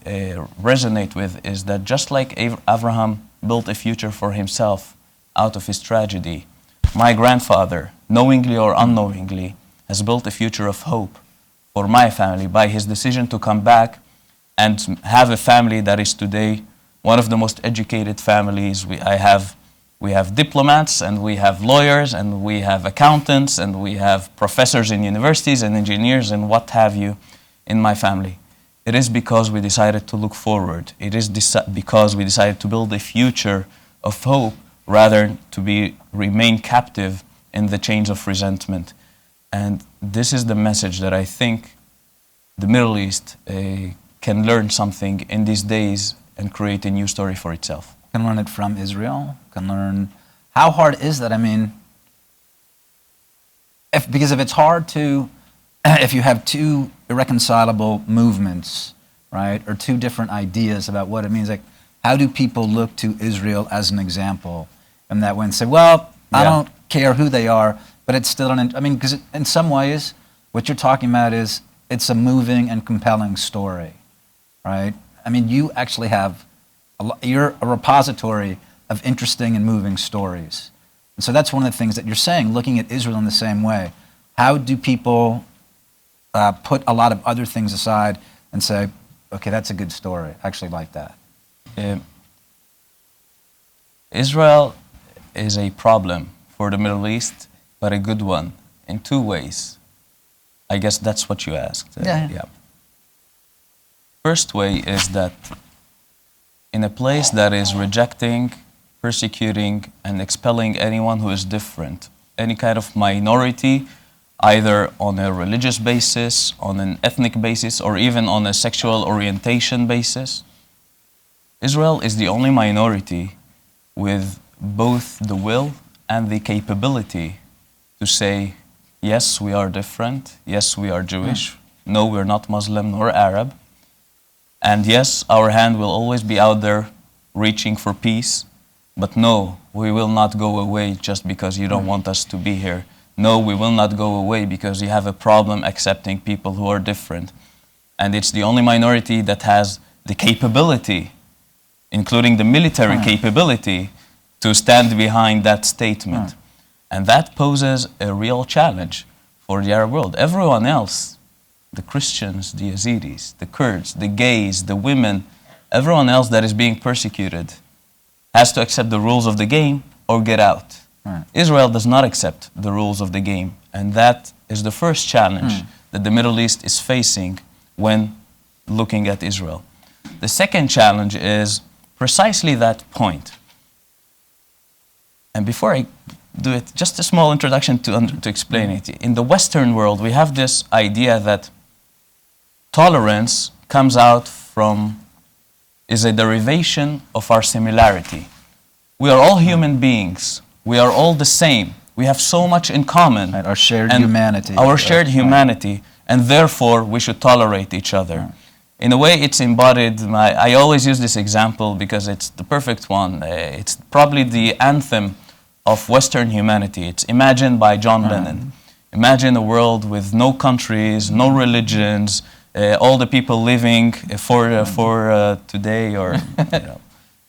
resonate with, is that just like Avraham built a future for himself out of his tragedy, my grandfather, knowingly or unknowingly, has built a future of hope for my family by his decision to come back and have a family that is today one of the most educated families. We have diplomats, and we have lawyers, and we have accountants, and we have professors in universities and engineers and what have you. in my family. It is because we decided to look forward. It is because we decided to build a future of hope rather to remain captive in the chains of resentment. And this is the message that I think the Middle East can learn something in these days and create a new story for itself. Can learn it from Israel, can learn, how hard is that? I mean, because if it's hard to, if you have two irreconcilable movements, right, or two different ideas about what it means, like, how do people look to Israel as an example in that way and say, well, I don't care who they are, but it's still I mean, because in some ways, what you're talking about is, it's a moving and compelling story, right? I mean, you actually have, you're a repository of interesting and moving stories. And so that's one of the things that you're saying, looking at Israel in the same way. How do people put a lot of other things aside and say, okay, that's a good story, I actually like that? Israel is a problem for the Middle East, but a good one in two ways. I guess that's what you asked. Yeah. First way is that in a place that is rejecting, persecuting, and expelling anyone who is different, any kind of minority, either on a religious basis, on an ethnic basis, or even on a sexual orientation basis, Israel is the only minority with both the will and the capability to say, yes, we are different. Yes, we are Jewish. No, we're not Muslim nor Arab. And yes, our hand will always be out there reaching for peace. But no, we will not go away just because you don't want us to be here. No, we will not go away because you have a problem accepting people who are different. And it's the only minority that has the capability, including the military capability, to stand behind that statement. And that poses a real challenge for the Arab world. Everyone else, the Christians, the Yazidis, the Kurds, the gays, the women, everyone else that is being persecuted has to accept the rules of the game or get out. Israel does not accept the rules of the game. And that is the first challenge that the Middle East is facing when looking at Israel. The second challenge is precisely that point. And before I do it, just a small introduction to explain it. In the Western world, we have this idea that tolerance comes out from, is a derivation of our similarity. We are all human beings. We are all the same. We have so much in common. Right, our shared humanity. Our shared humanity, and therefore we should tolerate each other. In a way, it's embodied, I always use this example because it's the perfect one. It's probably the anthem of Western humanity. It's imagined by John Lennon. Imagine a world with no countries, no religions, all the people living for today, or you know.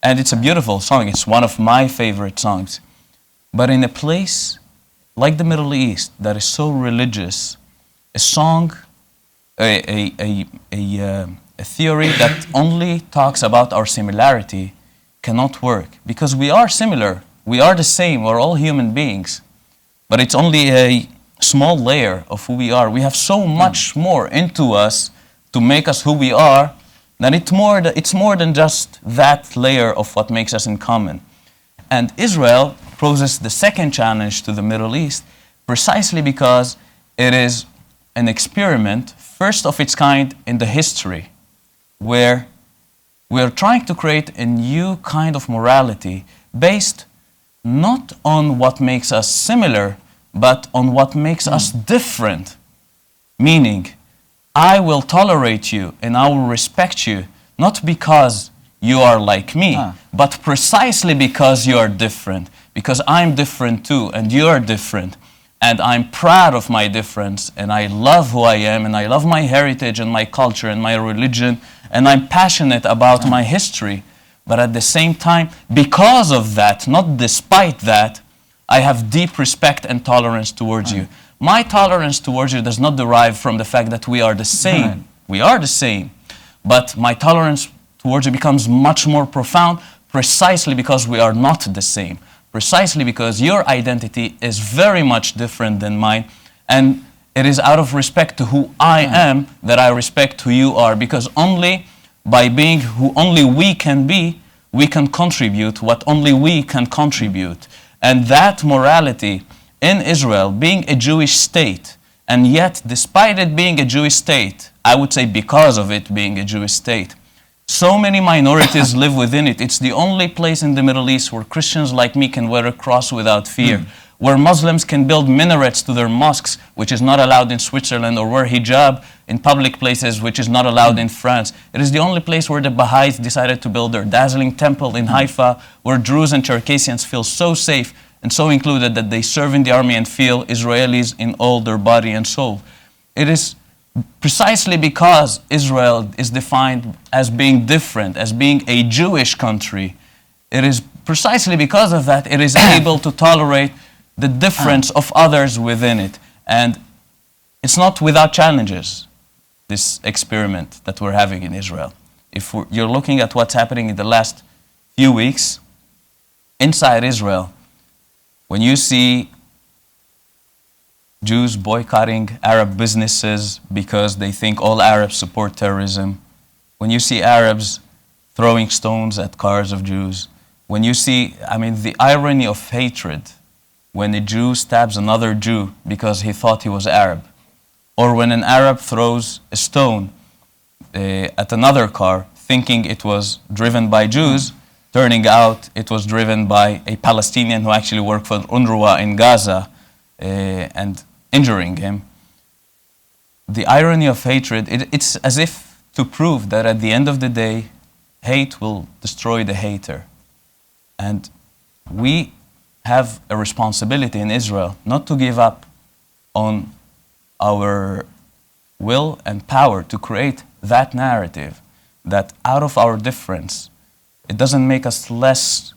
And it's a beautiful song. It's one of my favorite songs. But in a place like the Middle East that is so religious, a song, a theory that only talks about our similarity cannot work, because we are similar. We are the same. We're all human beings. But it's only a small layer of who we are. We have so much more into us to make us who we are that it's more than just that layer of what makes us in common. And Israel poses the second challenge to the Middle East precisely because it is an experiment, first of its kind in the history, where we are trying to create a new kind of morality based not on what makes us similar, but on what makes us different. Meaning, I will tolerate you and I will respect you, not because you are like me, but precisely because you are different. Because I'm different too, and you are different. And I'm proud of my difference, and I love who I am, and I love my heritage and my culture and my religion, and I'm passionate about my history. But at the same time, because of that, not despite that, I have deep respect and tolerance towards you. My tolerance towards you does not derive from the fact that we are the same. We are the same. But my tolerance towards you becomes much more profound precisely because we are not the same. Precisely because your identity is very much different than mine. And it is out of respect to who I am that I respect who you are, because only by being who only we can be, we can contribute what only we can contribute. And that morality in Israel, being a Jewish state, and yet despite it being a Jewish state, I would say because of it being a Jewish state, so many minorities live within it. It's the only place in the Middle East where Christians like me can wear a cross without fear, where Muslims can build minarets to their mosques, which is not allowed in Switzerland, or wear hijab in public places, which is not allowed in France. It is the only place where the Baha'is decided to build their dazzling temple in Haifa, where Druze and Circassians feel so safe and so included that they serve in the army and feel Israelis in all their body and soul. It is precisely because Israel is defined as being different, as being a Jewish country. It is precisely because of that it is able to tolerate the difference of others within it. And it's not without challenges, this experiment that we're having in Israel. If you're looking at what's happening in the last few weeks inside Israel, when you see Jews boycotting Arab businesses because they think all Arabs support terrorism, when you see Arabs throwing stones at cars of Jews, when you see, the irony of hatred, when a Jew stabs another Jew because he thought he was Arab, or when an Arab throws a stone at another car thinking it was driven by Jews, turning out it was driven by a Palestinian who actually worked for UNRWA in Gaza and injuring him. The irony of hatred, it's as if to prove that at the end of the day, hate will destroy the hater. And we have a responsibility in Israel not to give up on our will and power to create that narrative, that out of our difference, it doesn't make us less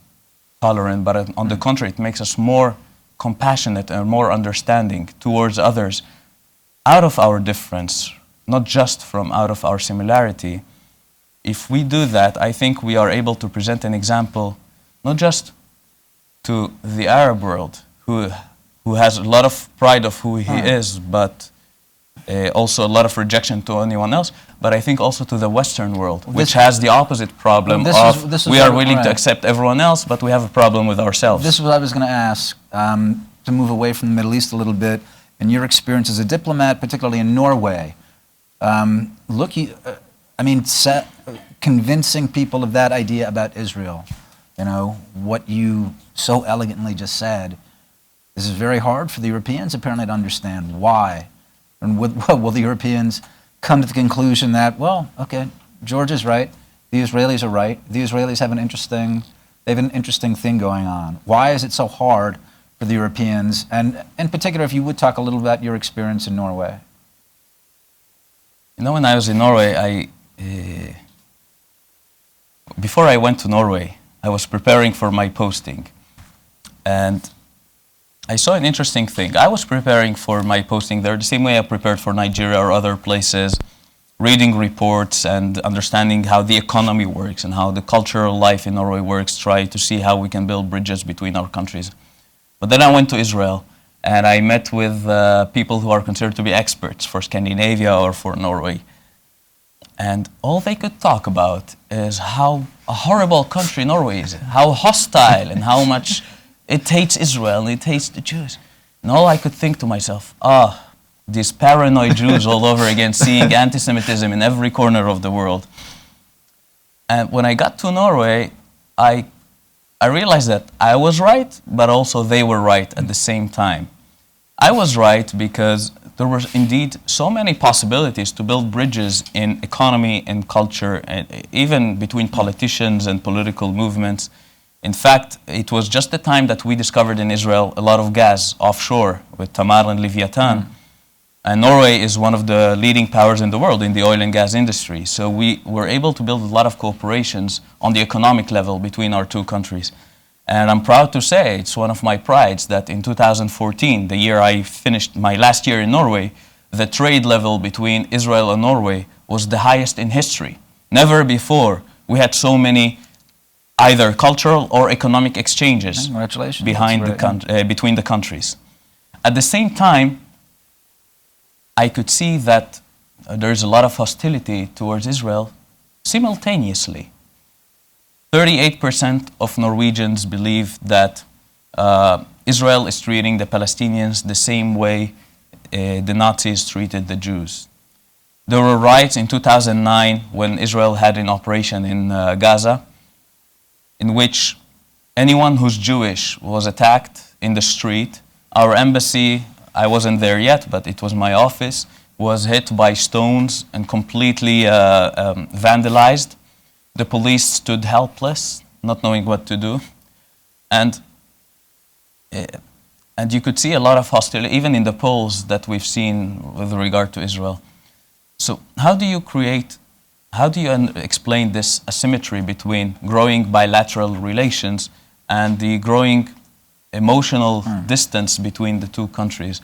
tolerant, but on the contrary, it makes us more compassionate and more understanding towards others out of our difference, not just from out of our similarity. If we do that, I think we are able to present an example, not just to the Arab world, who has a lot of pride of who he is, but also a lot of rejection to anyone else, but I think also to the Western world, which has the opposite problem we are willing to accept everyone else, but we have a problem with ourselves. This is what I was going to ask, to move away from the Middle East a little bit, and your experience as a diplomat, particularly in Norway. Convincing people of that idea about Israel, what you so elegantly just said, this is very hard for the Europeans apparently to understand. Why? And will the Europeans come to the conclusion that, well, okay, George is right, the Israelis are right, the Israelis have an interesting thing going on. Why is it so hard for the Europeans? And in particular, if you would talk a little about your experience in Norway. When I was in Norway, before I went to Norway, I was preparing for my posting. And I saw an interesting thing. I was preparing for my posting there the same way I prepared for Nigeria or other places, reading reports and understanding how the economy works and how the cultural life in Norway works, try to see how we can build bridges between our countries. But then I went to Israel and I met with people who are considered to be experts for Scandinavia or for Norway. And all they could talk about is how a horrible country Norway is, how hostile and how much it hates Israel and it hates the Jews. And all I could think to myself, these paranoid Jews all over again, seeing anti-Semitism in every corner of the world. And when I got to Norway, I realized that I was right, but also they were right at the same time. I was right because there were indeed so many possibilities to build bridges in economy and culture, and even between politicians and political movements. In fact, it was just the time that we discovered in Israel a lot of gas offshore with Tamar and Leviathan. And Norway is one of the leading powers in the world in the oil and gas industry. So we were able to build a lot of cooperations on the economic level between our two countries. And I'm proud to say, it's one of my prides, that in 2014, the year I finished my last year in Norway, the trade level between Israel and Norway was the highest in history. Never before we had so many either cultural or economic exchanges between the countries. At the same time, I could see that there's a lot of hostility towards Israel simultaneously. 38% of Norwegians believe that Israel is treating the Palestinians the same way the Nazis treated the Jews. There were riots in 2009 when Israel had an operation in Gaza, in which anyone who's Jewish was attacked in the street. Our embassy, I wasn't there yet, but it was my office, was hit by stones and completely vandalized. The police stood helpless, not knowing what to do. And you could see a lot of hostility, even in the polls that we've seen with regard to Israel. So how do you explain this asymmetry between growing bilateral relations and the growing emotional distance between the two countries?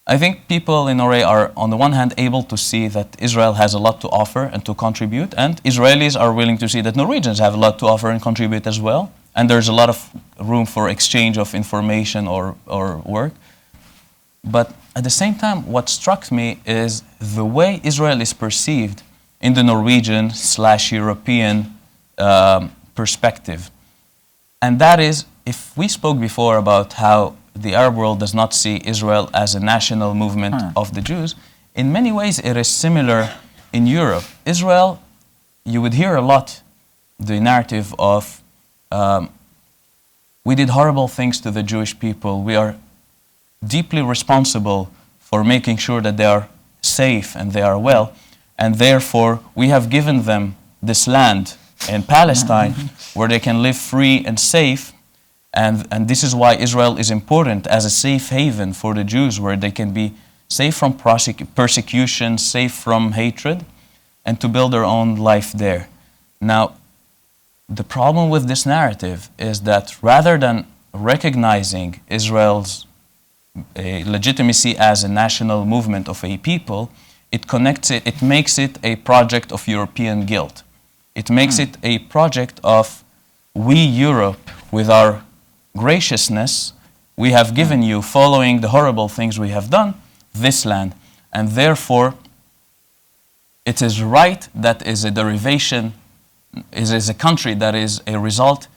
I think people in Norway are, on the one hand, able to see that Israel has a lot to offer and to contribute, and Israelis are willing to see that Norwegians have a lot to offer and contribute as well, and there's a lot of room for exchange of information or work. But at the same time, what struck me is the way Israel is perceived in the Norwegian/European perspective. And that is, if we spoke before about how the Arab world does not see Israel as a national movement of the Jews, in many ways it is similar in Europe. Israel, you would hear a lot the narrative of we did horrible things to the Jewish people. We are deeply responsible for making sure that they are safe and they are well, and therefore we have given them this land in Palestine where they can live free and safe, and this is why Israel is important as a safe haven for the Jews, where they can be safe from persecution, safe from hatred, and to build their own life there. Now, the problem with this narrative is that rather than recognizing Israel's legitimacy as a national movement of a people, it makes it a project of European guilt. It makes it a project of we, Europe, with our graciousness, we have given you, following the horrible things we have done, this land. And therefore, it is right that is a derivation, is a country that is a result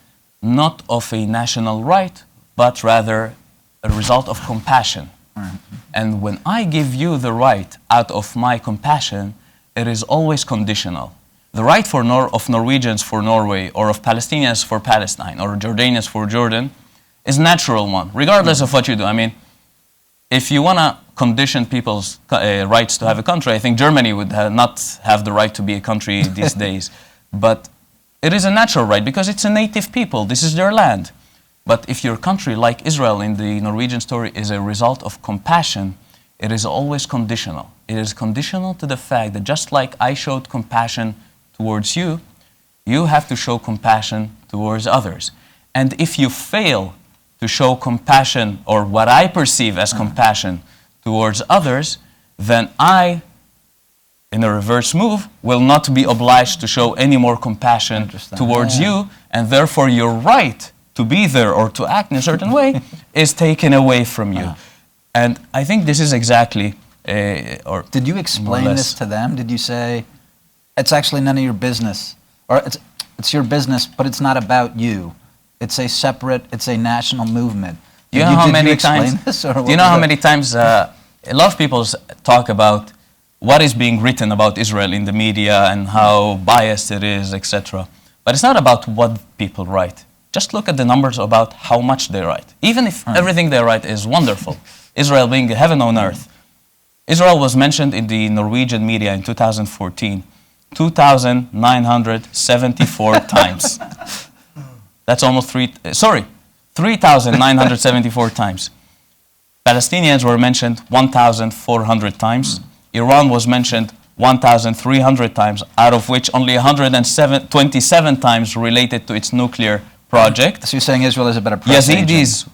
not of a national right, but rather a result of compassion. And when I give you the right out of my compassion, it is always conditional. The right of Norwegians for Norway, or of Palestinians for Palestine, or Jordanians for Jordan, is a natural one, regardless of what you do. I mean, if you want to condition people's rights to have a country, I think Germany would not have the right to be a country these days. But it is a natural right because it's a native people. This is their land. But if your country, like Israel in the Norwegian story, is a result of compassion, it is always conditional. It is conditional to the fact that just like I showed compassion towards you, you have to show compassion towards others. And if you fail to show compassion, or what I perceive as compassion, towards others, then I, in a reverse move, will not be obliged to show any more compassion towards you, and therefore your right to be there or to act in a certain way is taken away from you. And I think this is exactly, or did you explain this to them? Did you say, it's actually none of your business, or it's your business, but it's not about you. It's a separate, it's a national movement. Do you know how many times a lot of people talk about what is being written about Israel in the media and how biased it is, etc. But it's not about what people write. Just look at the numbers about how much they write. Even if everything they write is wonderful, Israel being heaven on earth. Israel was mentioned in the Norwegian media in 2014, 2,974 times. That's almost 3,974 times. Palestinians were mentioned 1,400 times. Iran was mentioned 1,300 times, out of which only 127 times related to its nuclear project. So you're saying Israel is a better press Yazidis,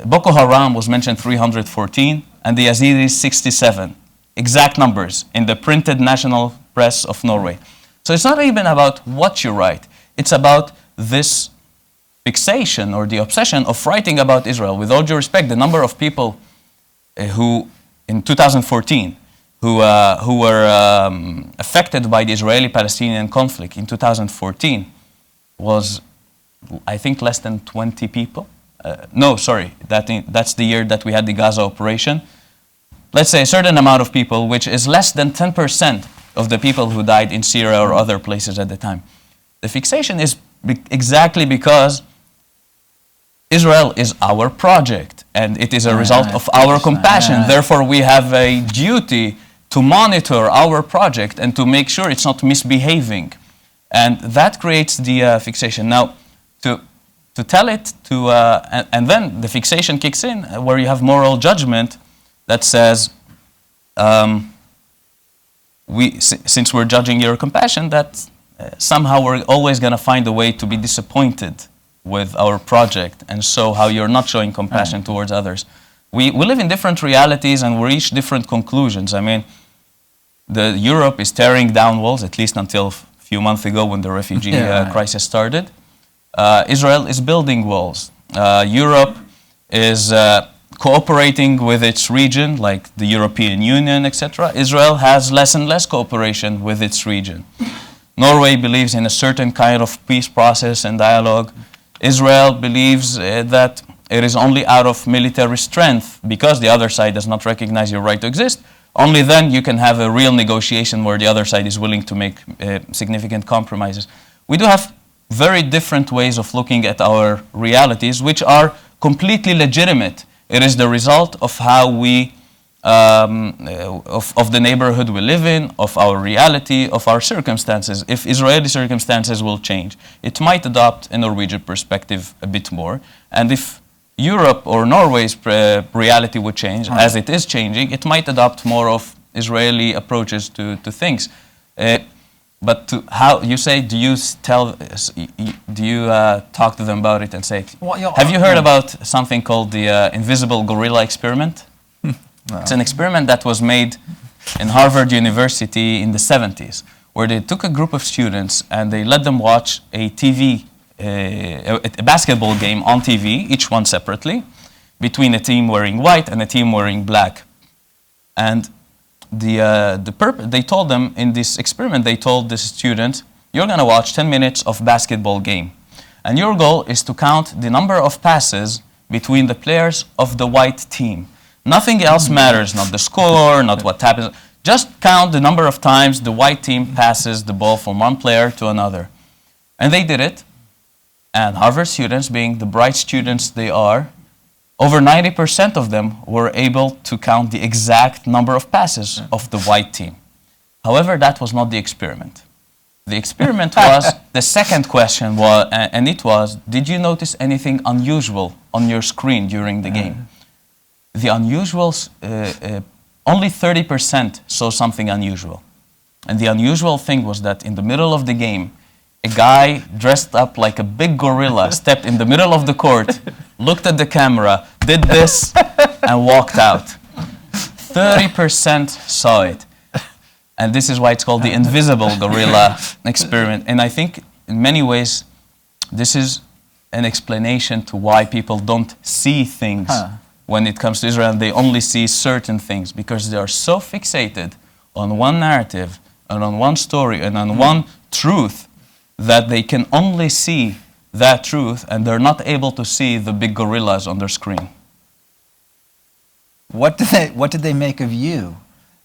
Boko Haram was mentioned 314, and the Yazidis 67. Exact numbers in the printed national press of Norway. So it's not even about what you write. It's about this fixation or the obsession of writing about Israel. With all due respect, the number of people who, in 2014, who were affected by the Israeli-Palestinian conflict in 2014 was, I think, less than 20 people. No, sorry, that's the year that we had the Gaza operation. Let's say a certain amount of people, which is less than 10% of the people who died in Syria or other places at the time. The fixation is exactly because Israel is our project, and it is a result of our compassion. Therefore, we have a duty to monitor our project and to make sure it's not misbehaving. And that creates the fixation. Now, to tell it, and then the fixation kicks in, where you have moral judgment that says, since we're judging your compassion, that somehow we're always going to find a way to be disappointed with our project, and so how you're not showing compassion towards others. We live in different realities and we reach different conclusions. I mean, Europe is tearing down walls, at least until a few months ago when the refugee crisis started. Israel is building walls. Europe is cooperating with its region, like the European Union, etc. Israel has less and less cooperation with its region. Norway believes in a certain kind of peace process and dialogue. Israel believes that it is only out of military strength, because the other side does not recognize your right to exist. Only then you can have a real negotiation where the other side is willing to make significant compromises. We do have very different ways of looking at our realities, which are completely legitimate. It is the result of how we, of the neighborhood we live in, of our reality, of our circumstances. If Israeli circumstances will change, it might adopt a Norwegian perspective a bit more. And if Europe or Norway's reality would change, as it is changing, it might adopt more of Israeli approaches to things. But how you say? Do you talk to them about it and say? Well, have you heard about something called the invisible gorilla experiment? No. It's an experiment that was made in Harvard University in the 70s, where they took a group of students and they let them watch a basketball game on TV, each one separately, between a team wearing white and a team wearing black, and they told them in this experiment, they told the students, you're going to watch 10 minutes of basketball game. And your goal is to count the number of passes between the players of the white team. Nothing else matters, not the score, not what happens. Just count the number of times the white team passes the ball from one player to another. And they did it. And Harvard students, being the bright students they are, over 90% of them were able to count the exact number of passes of the white team. However, that was not the experiment. The experiment was, the second question was, and it was, did you notice anything unusual on your screen during the game? The unusuals, only 30% saw something unusual. And the unusual thing was that in the middle of the game, a guy dressed up like a big gorilla stepped in the middle of the court, looked at the camera, did this, and walked out. 30% saw it. And this is why it's called the invisible gorilla experiment. And I think in many ways, this is an explanation to why people don't see things when it comes to Israel. They only see certain things because they are so fixated on one narrative and on one story and on one truth that they can only see that truth, and they're not able to see the big gorillas on their screen. What did they make of you?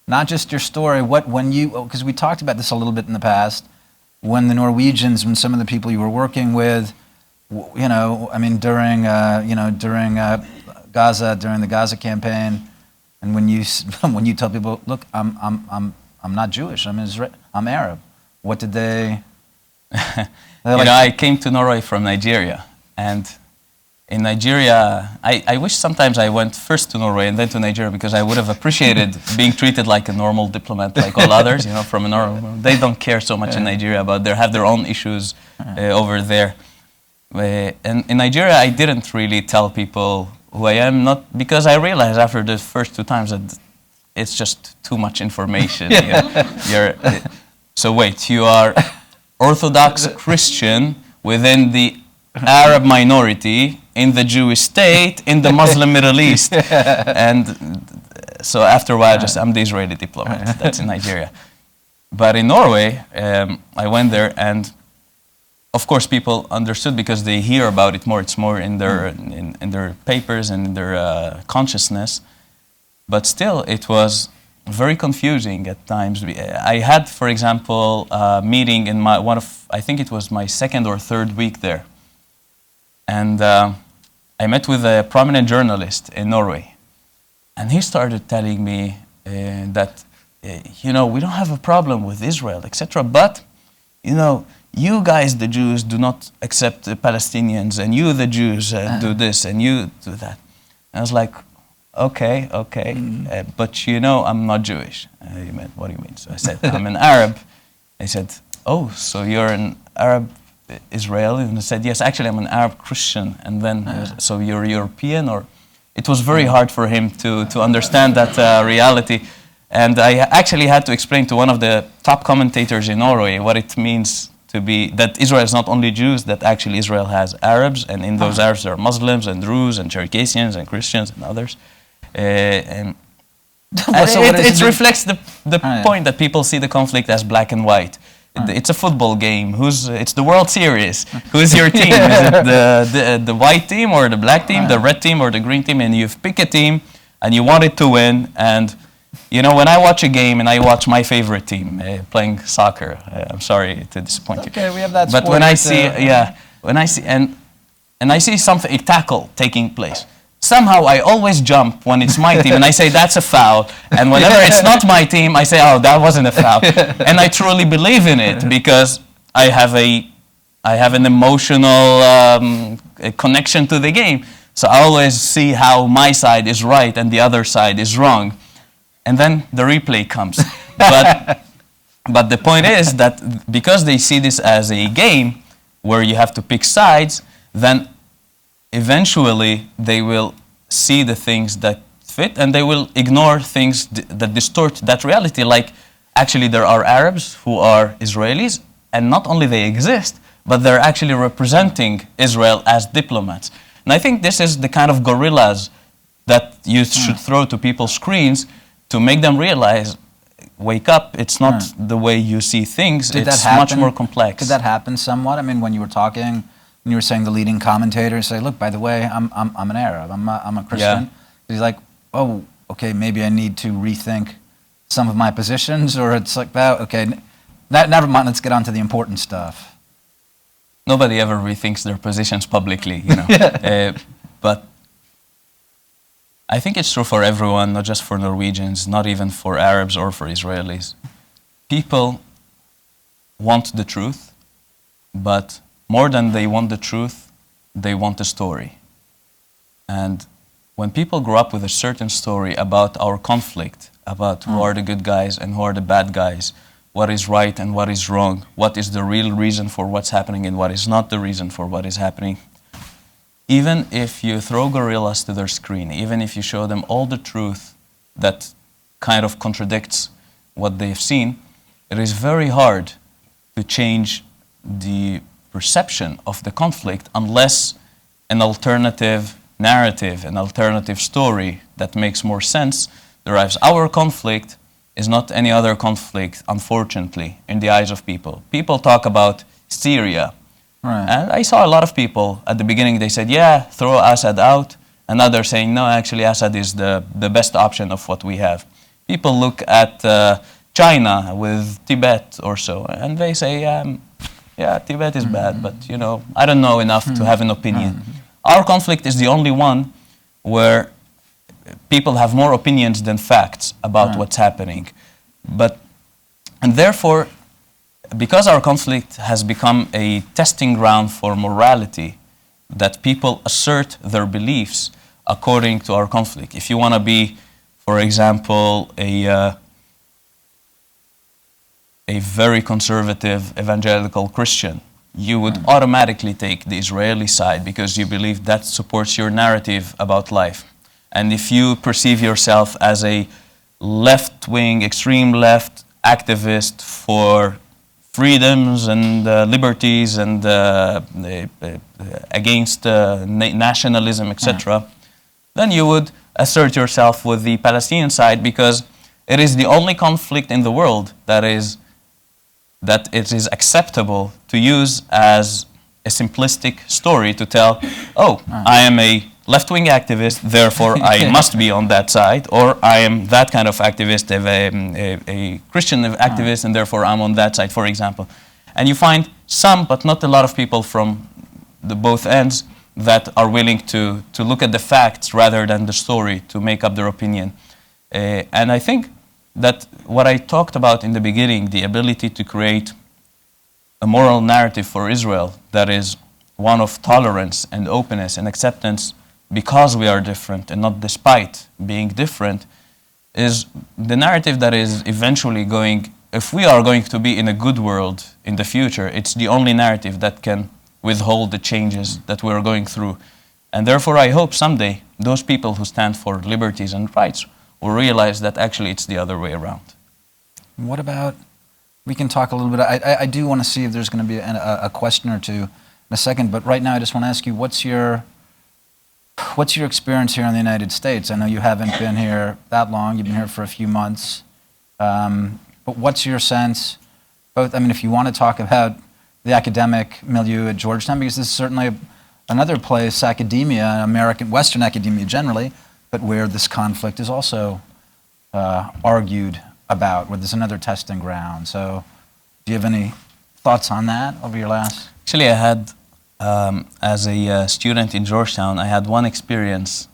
Not just your story. Because we talked about this a little bit in the past, when the Norwegians, when some of the people you were working with, I mean, during Gaza, during the Gaza campaign, and when you tell people, look, I'm not Jewish, I'm Arab. What did they? I came to Norway from Nigeria, and in Nigeria, I wish sometimes I went first to Norway and then to Nigeria, because I would have appreciated being treated like a normal diplomat, like all others, from Norway. They don't care so much in Nigeria about have their own issues over there. And in Nigeria, I didn't really tell people who I am, not because I realized after the first 2 times that it's just too much information. So wait, you are Orthodox Christian within the Arab minority in the Jewish state in the Muslim Middle East. And so after a while, I'm the Israeli diplomat. That's in Nigeria. But in Norway, I went there, and of course, people understood because they hear about it more. It's more in their in their papers and in their consciousness. But still, it was very confusing at times. I had, for example, a meeting in I think it was my second or third week there, and I met with a prominent journalist in Norway, and he started telling me that you know, we don't have a problem with Israel, etc. But you know, you guys, the Jews, do not accept the Palestinians, and you, the Jews, do this, and you do that. And I was like, okay, but you know, I'm not Jewish. He meant, what do you mean? So I said, I'm an Arab. He said, oh, so you're an Arab Israeli? And I said, yes, actually, I'm an Arab Christian. And then, so you're European? Or it was very hard for him to understand that reality. And I actually had to explain to one of the top commentators in Norway what it means to be, that Israel is not only Jews, that actually Israel has Arabs, and in those Arabs there are Muslims and Druze and Cherkessians and Christians and others. And it reflects the point that people see the conflict as black and white. It's a football game. It's the World Series. Who's your team? Is it the white team or the black team, the red team or the green team? And you pick a team and you want it to win. And you know, when I watch a game and I watch my favorite team playing soccer, I'm sorry to disappoint you. Okay, we have that. But when I see, when I see and I see something, a tackle taking place, somehow I always jump when it's my team and I say that's a foul. And whenever it's not my team, I say, oh, that wasn't a foul. And I truly believe in it because I have an emotional connection to the game. So I always see how my side is right and the other side is wrong. And then the replay comes. But the point is that because they see this as a game where you have to pick sides, then eventually they will see the things that fit and they will ignore things that distort that reality. Like, actually there are Arabs who are Israelis, and not only they exist, but they're actually representing Israel as diplomats. And I think this is the kind of gorillas that you should throw to people's screens to make them realize, wake up, it's not the way you see things, it's much more complex. Did that happen somewhat? I mean, when you were talking, when you were saying the leading commentator, say, look, by the way, I'm an Arab, I'm a Christian. Yeah. He's like, oh, okay, maybe I need to rethink some of my positions, or it's like that, okay, never mind, let's get on to the important stuff. Nobody ever rethinks their positions publicly, you know. But I think it's true for everyone, not just for Norwegians, not even for Arabs or for Israelis. People want the truth, but more than they want the truth, they want a story. And when people grow up with a certain story about our conflict, about who are the good guys and who are the bad guys, what is right and what is wrong, what is the real reason for what's happening and what is not the reason for what is happening, even if you throw gorillas to their screen, even if you show them all the truth that kind of contradicts what they've seen, it is very hard to change the perception of the conflict unless an alternative narrative, an alternative story that makes more sense derives. Our conflict is not any other conflict, unfortunately, in the eyes of people. People talk about Syria. Right. And I saw a lot of people at the beginning, they said, yeah, throw Assad out. And others saying, no, actually Assad is the best option of what we have. People look at China with Tibet or so, and they say, yeah, Tibet is bad, but you know, I don't know enough to have an opinion. Our conflict is the only one where people have more opinions than facts about what's happening. And therefore, because our conflict has become a testing ground for morality, that people assert their beliefs according to our conflict. If you want to be, for example, a very conservative evangelical Christian, you would automatically take the Israeli side because you believe that supports your narrative about life. And if you perceive yourself as a left-wing, extreme left activist for freedoms and liberties and against nationalism, etc., then you would assert yourself with the Palestinian side, because it is the only conflict in the world that it is acceptable to use as a simplistic story to tell, oh, I am a left-wing activist, therefore I must be on that side, or I am that kind of activist, a Christian activist, and therefore I'm on that side, for example. And you find some, but not a lot of people from both ends that are willing to look at the facts rather than the story to make up their opinion. And I think that what I talked about in the beginning, the ability to create a moral narrative for Israel that is one of tolerance and openness and acceptance because we are different and not despite being different, is the narrative that is eventually going, if we are going to be in a good world in the future, it's the only narrative that can withhold the changes that we are going through. And therefore I hope someday those people who stand for liberties and rights will realize that actually it's the other way around. What about, we can talk a little bit, I do want to see if there's going to be a question or two in a second, but right now I just want to ask you, what's your experience here in the United States? I know you haven't been here that long, you've been here for a few months, but what's your sense, both, I mean, if you want to talk about the academic milieu at Georgetown, because this is certainly another place, academia, American, Western academia generally, but where this conflict is also argued about, where there's another testing ground. So do you have any thoughts on that over your last? Actually, I had, as a student in Georgetown, I had one experience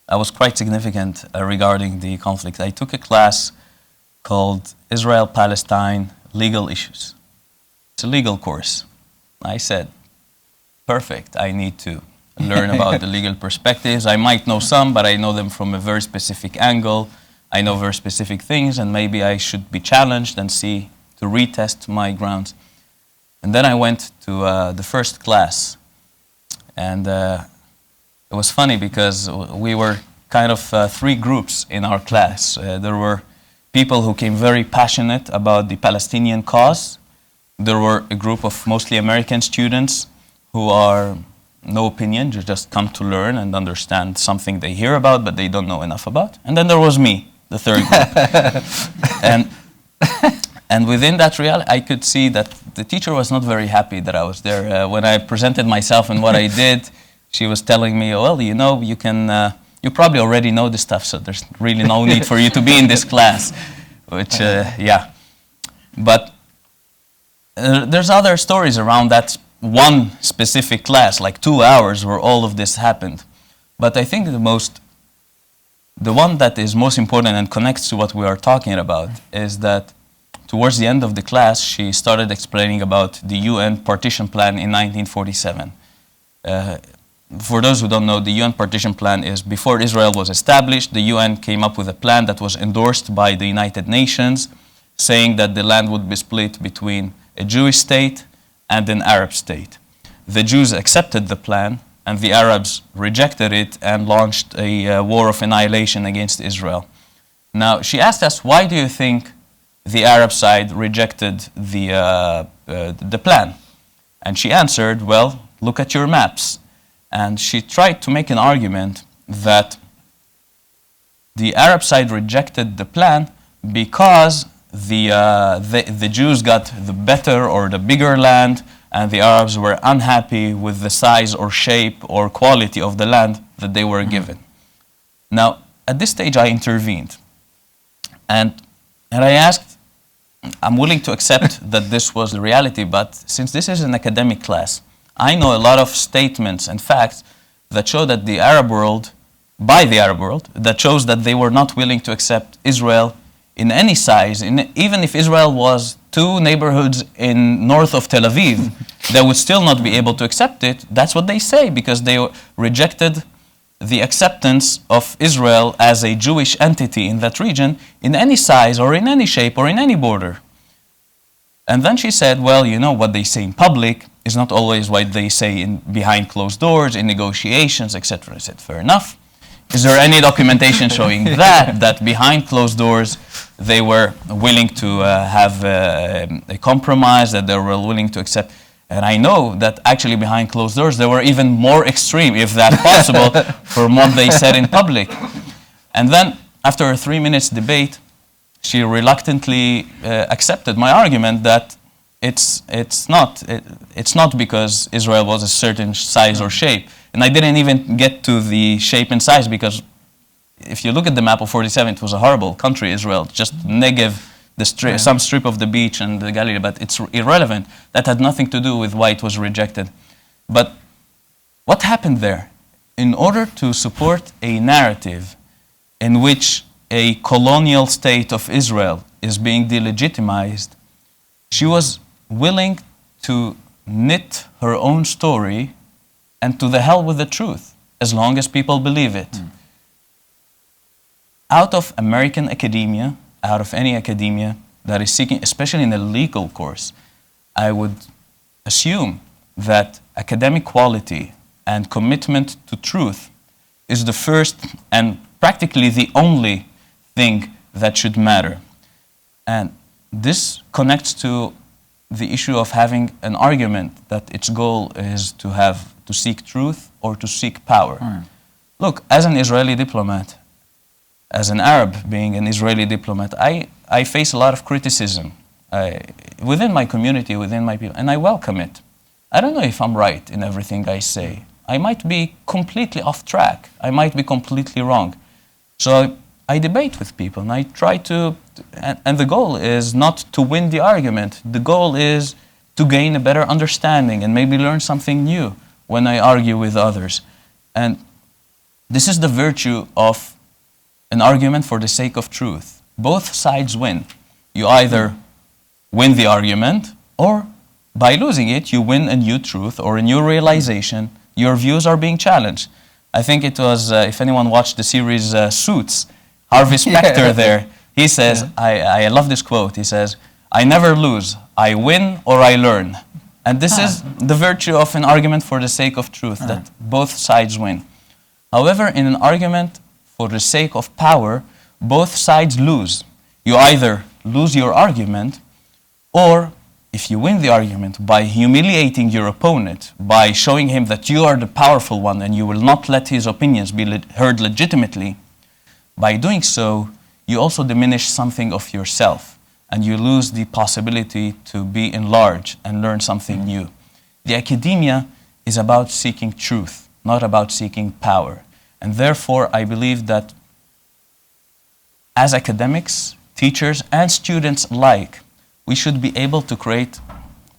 that was quite significant regarding the conflict. I took a class called Israel-Palestine Legal Issues. It's a legal course. I said, perfect, I need to learn about the legal perspectives. I might know some, but I know them from a very specific angle. I know very specific things, and maybe I should be challenged and see to retest my grounds. And then I went to the first class, and it was funny because we were kind of three groups in our class. There were people who came very passionate about the Palestinian cause. There were a group of mostly American students who are no opinion, just come to learn and understand something they hear about, but they don't know enough about. And then there was me, the third group. And within that reality, I could see that the teacher was not very happy that I was there. When I presented myself and what I did, she was telling me, well, you know, you can, you probably already know this stuff, so there's really no need for you to be in this class, which, yeah. But there's other stories around that one specific class, like 2 hours where all of this happened. But I think the one that is most important and connects to what we are talking about is that towards the end of the class, she started explaining about the UN partition plan in 1947. For those who don't know, the UN partition plan is before Israel was established, the UN came up with a plan that was endorsed by the United Nations, saying that the land would be split between a Jewish state and an Arab state. The Jews accepted the plan, and the Arabs rejected it and launched a war of annihilation against Israel. Now, she asked us, why do you think the Arab side rejected the plan? And she answered, well, look at your maps. And she tried to make an argument that the Arab side rejected the plan because the Jews got the better or the bigger land, and the Arabs were unhappy with the size or shape or quality of the land that they were given. Now, at this stage, I intervened. And I asked, I'm willing to accept that this was the reality, but since this is an academic class, I know a lot of statements and facts that show that the Arab world, by the Arab world, that shows that they were not willing to accept Israel in any size. Even if Israel was 2 neighborhoods in north of Tel Aviv, they would still not be able to accept it. That's what they say, because they rejected the acceptance of Israel as a Jewish entity in that region in any size or in any shape or in any border. And then she said, well, you know, what they say in public is not always what they say behind closed doors, in negotiations, etc. I said, fair enough. Is there any documentation showing that behind closed doors they were willing to have a compromise, that they were willing to accept? And I know that actually behind closed doors they were even more extreme, if that possible, from what they said in public. And then, after a 3 minutes debate, she reluctantly accepted my argument that it's not because Israel was a certain size or shape. And I didn't even get to the shape and size, because if you look at the map of 47, it was a horrible country, Israel, just Negev, some strip of the beach and the Galilee, but it's irrelevant. That had nothing to do with why it was rejected. But what happened there? In order to support a narrative in which a colonial state of Israel is being delegitimized, she was willing to knit her own story, and to the hell with the truth, as long as people believe it. Out of American academia, out of any academia that is seeking, especially in a legal course, I would assume that academic quality and commitment to truth is the first and practically the only thing that should matter. And this connects to the issue of having an argument that its goal is to seek truth or to seek power. Look, as an Israeli diplomat, as an Arab being an Israeli diplomat, I face a lot of criticism within my community, within my people, and I welcome it. I don't know if I'm right in everything I say. I might be completely off track. I might be completely wrong. So I debate with people, and I try to, and the goal is not to win the argument. The goal is to gain a better understanding and maybe learn something new when I argue with others. And this is the virtue of an argument for the sake of truth. Both sides win. You either win the argument, or by losing it, you win a new truth or a new realization. Your views are being challenged. I think it was, if anyone watched the series Suits, Harvey Specter there, he says, I love this quote, he says, "I never lose, I win or I learn." And this is the virtue of an argument for the sake of truth, that both sides win. However, in an argument for the sake of power, both sides lose. You either lose your argument, or if you win the argument by humiliating your opponent, by showing him that you are the powerful one and you will not let his opinions be heard legitimately, by doing so, you also diminish something of yourself, and you lose the possibility to be enlarged and learn something new. The academia is about seeking truth, not about seeking power. And therefore, I believe that as academics, teachers, and students alike, we should be able to create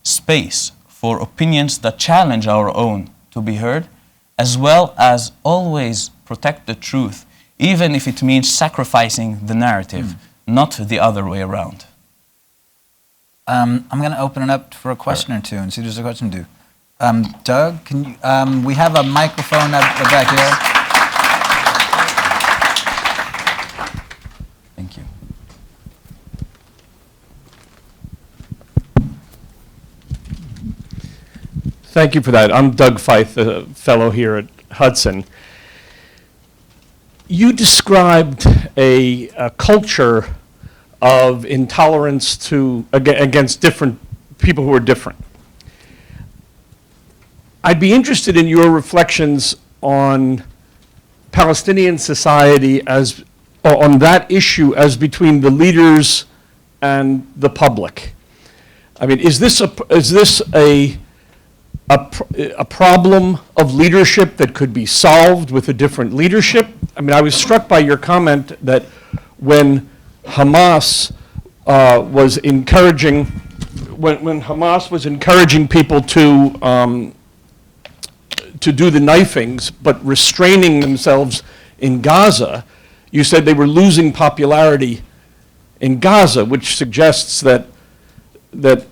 space for opinions that challenge our own to be heard, as well as always protect the truth, even if it means sacrificing the narrative, not the other way around. I'm going to open it up for a question or two and see if there's a question to do. Doug, can you, we have a microphone back here. Thank you. Thank you for that. I'm Doug Feith, a fellow here at Hudson. You described a culture of intolerance against different people who are different. I'd be interested in your reflections on Palestinian society on that issue as between the leaders and the public. I mean, is this a problem of leadership that could be solved with a different leadership? I mean, I was struck by your comment that when Hamas was encouraging people to do the knifings, but restraining themselves in Gaza, you said they were losing popularity in Gaza, which suggests that the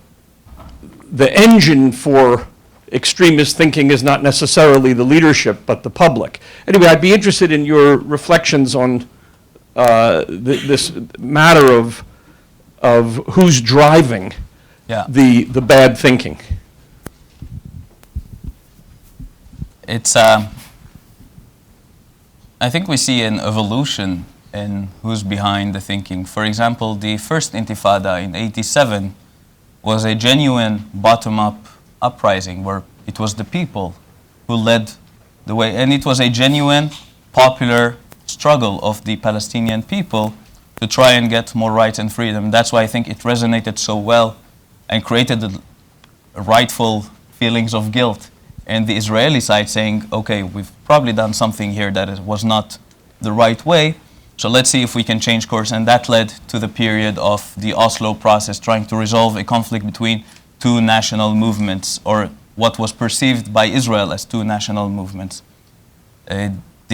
engine for extremist thinking is not necessarily the leadership, but the public. Anyway, I'd be interested in your reflections on this matter of who's driving the bad thinking. It's, I think we see an evolution in who's behind the thinking. For example, the first Intifada in '87 was a genuine bottom-up uprising where it was the people who led the way, and it was a genuine, popular struggle of the Palestinian people to try and get more rights and freedom. That's why I think it resonated so well and created the rightful feelings of guilt in the Israeli side, saying, okay, we've probably done something here that was not the right way, so let's see if we can change course. And that led to the period of the Oslo process, trying to resolve a conflict between two national movements, or what was perceived by Israel as two national movements.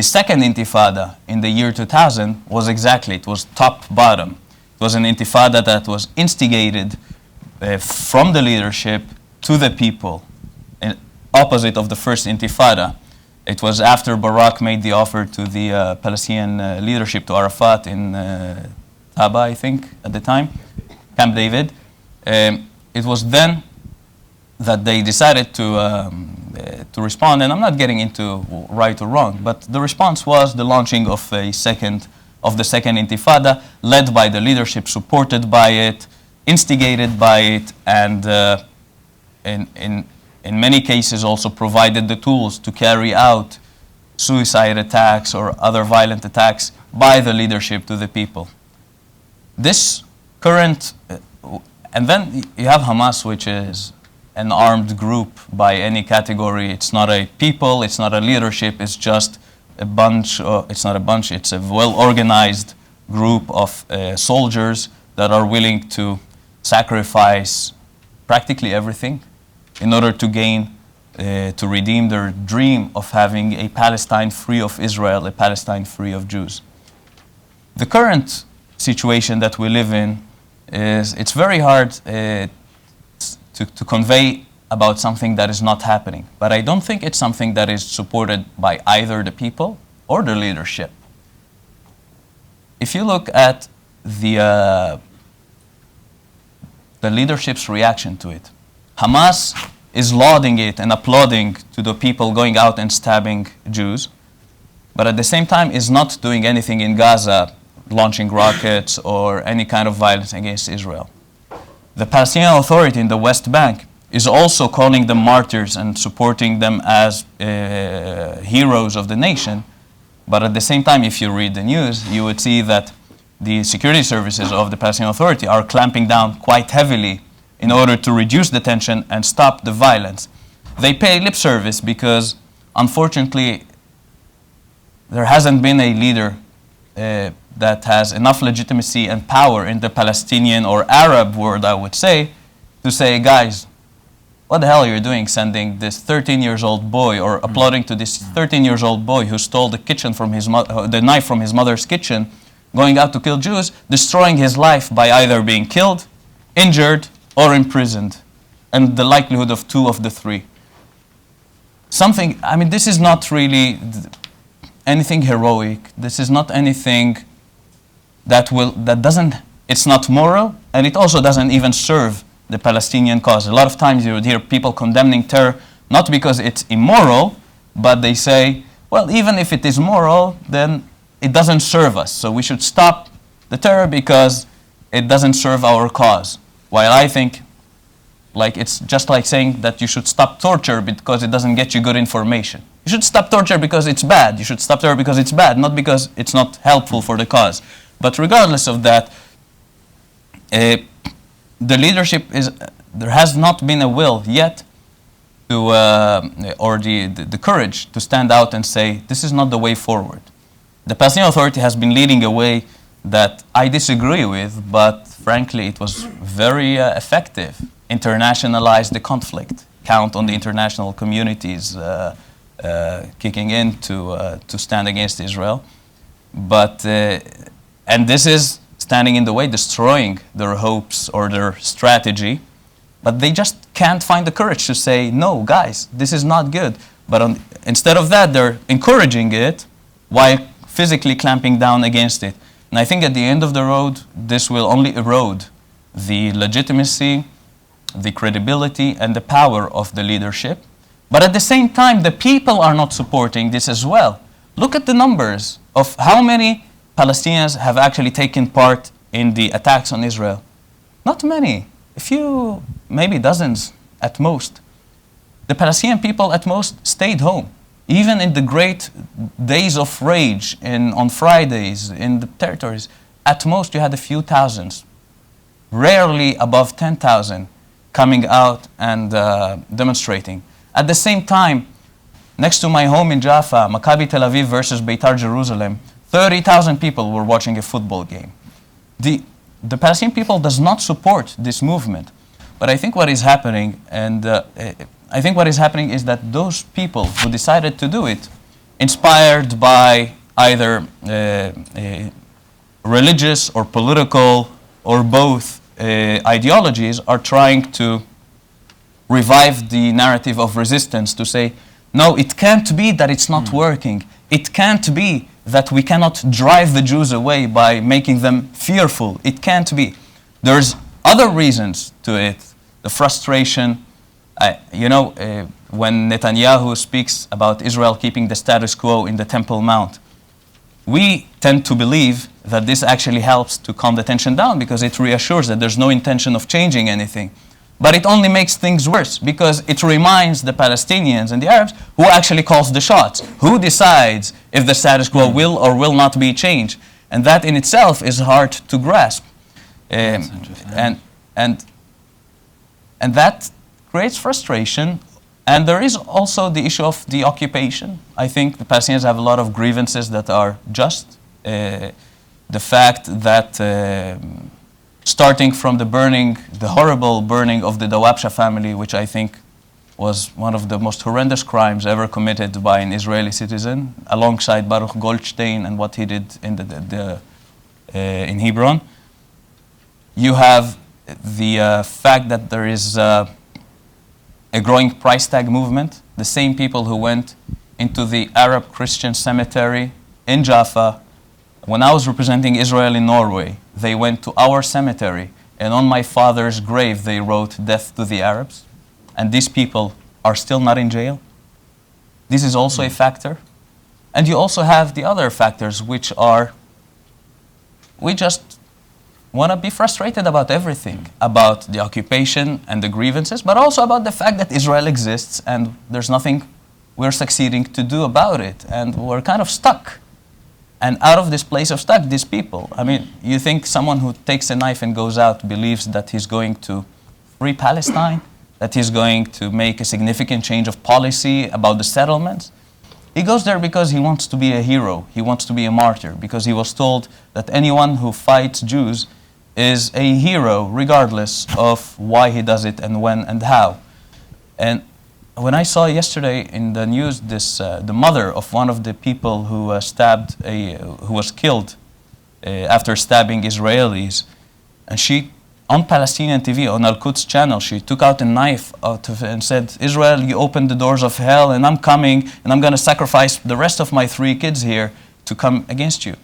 The second intifada in the year 2000 was it was top-bottom. It was an intifada that was instigated from the leadership to the people, opposite of the first intifada. It was after Barak made the offer to the Palestinian leadership, to Arafat in Taba, I think, at the time, Camp David. It was then that they decided to respond, and I'm not getting into right or wrong, but the response was the launching of the second intifada, led by the leadership, supported by it, instigated by it, and in many cases also provided the tools to carry out suicide attacks or other violent attacks by the leadership to the people. This current, and then you have Hamas, which is an armed group by any category. It's not a people, it's not a leadership, it's just a bunch, it's not a bunch, it's a well-organized group of soldiers that are willing to sacrifice practically everything in order to gain, to redeem their dream of having a Palestine free of Israel, a Palestine free of Jews. The current situation that we live in is, it's very hard to convey about something that is not happening. But I don't think it's something that is supported by either the people or the leadership. If you look at the leadership's reaction to it, Hamas is lauding it and applauding to the people going out and stabbing Jews, but at the same time is not doing anything in Gaza, launching rockets or any kind of violence against Israel. The Palestinian Authority in the West Bank is also calling them martyrs and supporting them as heroes of the nation, but at the same time, if you read the news, you would see that the security services of the Palestinian Authority are clamping down quite heavily in order to reduce the tension and stop the violence. They pay lip service because, unfortunately, there hasn't been a leader that has enough legitimacy and power in the Palestinian or Arab world, I would say, to say, guys, what the hell are you doing sending this 13-year-old boy or applauding to this 13-year-old boy who stole the kitchen from the knife from his mother's kitchen, going out to kill Jews, destroying his life by either being killed, injured, or imprisoned, and the likelihood of 2 of the 3. Something, I mean, this is not really anything heroic. This is not anything it's not moral, and it also doesn't even serve the Palestinian cause. A lot of times you would hear people condemning terror, not because it's immoral, but they say, well, even if it is moral, then it doesn't serve us. So we should stop the terror because it doesn't serve our cause. While I think, like, it's just like saying that you should stop torture because it doesn't get you good information. You should stop torture because it's bad. You should stop terror because it's bad, not because it's not helpful for the cause. But regardless of that, the leadership there has not been a will yet to, or the courage to stand out and say, this is not the way forward. The Palestinian Authority has been leading a way that I disagree with, but frankly, it was very effective. Internationalize the conflict, count on the international communities kicking in to stand against Israel. But, and this is standing in the way, destroying their hopes or their strategy. But they just can't find the courage to say, no, guys, this is not good. But instead of that, they're encouraging it while physically clamping down against it. And I think at the end of the road, this will only erode the legitimacy, the credibility, and the power of the leadership. But at the same time, the people are not supporting this as well. Look at the numbers of how many Palestinians have actually taken part in the attacks on Israel. Not many, a few, maybe dozens at most. The Palestinian people at most stayed home. Even in the great days of rage on Fridays in the territories, at most you had a few thousands, rarely above 10,000, coming out and demonstrating. At the same time, next to my home in Jaffa, Maccabi Tel Aviv versus Beitar Jerusalem, 30,000 people were watching a football game. The Palestinian people does not support this movement. But I think what is happening, is that those people who decided to do it, inspired by either religious or political or both ideologies, are trying to revive the narrative of resistance to say, no, it can't be that it's not working. It can't be that we cannot drive the Jews away by making them fearful. It can't be. There's other reasons to it. The frustration, when Netanyahu speaks about Israel keeping the status quo in the Temple Mount, we tend to believe that this actually helps to calm the tension down because it reassures that there's no intention of changing anything. But it only makes things worse because it reminds the Palestinians and the Arabs who actually calls the shots, who decides if the status quo will or will not be changed. And that in itself is hard to grasp. And that creates frustration. And there is also the issue of the occupation. I think the Palestinians have a lot of grievances that are just. The fact that starting from the horrible burning of the Dawabsha family, which I think was one of the most horrendous crimes ever committed by an Israeli citizen, alongside Baruch Goldstein and what he did in Hebron. You have the fact that there is a growing price tag movement. The same people who went into the Arab Christian cemetery in Jaffa. When I was representing Israel in Norway, they went to our cemetery, and on my father's grave they wrote "Death to the Arabs," and these people are still not in jail. This is also a factor. And you also have the other factors, which are, we just want to be frustrated about everything, about the occupation and the grievances, but also about the fact that Israel exists and there's nothing we're succeeding to do about it, and we're kind of stuck. And out of this place of stuck, these people, I mean, you think someone who takes a knife and goes out believes that he's going to free Palestine, that he's going to make a significant change of policy about the settlements? He goes there because he wants to be a hero, he wants to be a martyr, because he was told that anyone who fights Jews is a hero, regardless of why he does it and when and how. And when I saw yesterday in the news the mother of one of the people who who was killed after stabbing Israelis, and she, on Palestinian TV, on Al-Quds channel, she took out a knife and said, "Israel, you opened the doors of hell, and I'm coming, and I'm going to sacrifice the rest of my 3 kids here to come against you."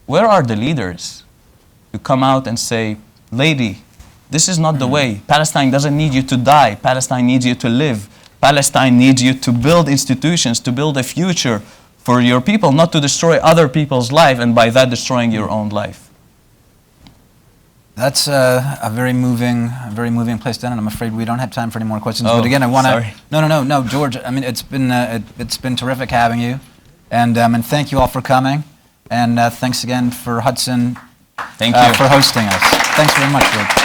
Where are the leaders to come out and say, "Lady, this is not the way. Palestine doesn't need you to die. Palestine needs you to live. Palestine needs you to build institutions, to build a future for your people, not to destroy other people's life, and by that destroying your own life." That's a very moving place to end, and I'm afraid we don't have time for any more questions. Oh, but again, I want to. sorry. No, George. I mean, it's been terrific having you, and thank you all for coming, and thanks again for Hudson. Thank you for hosting us. Thanks very much, George.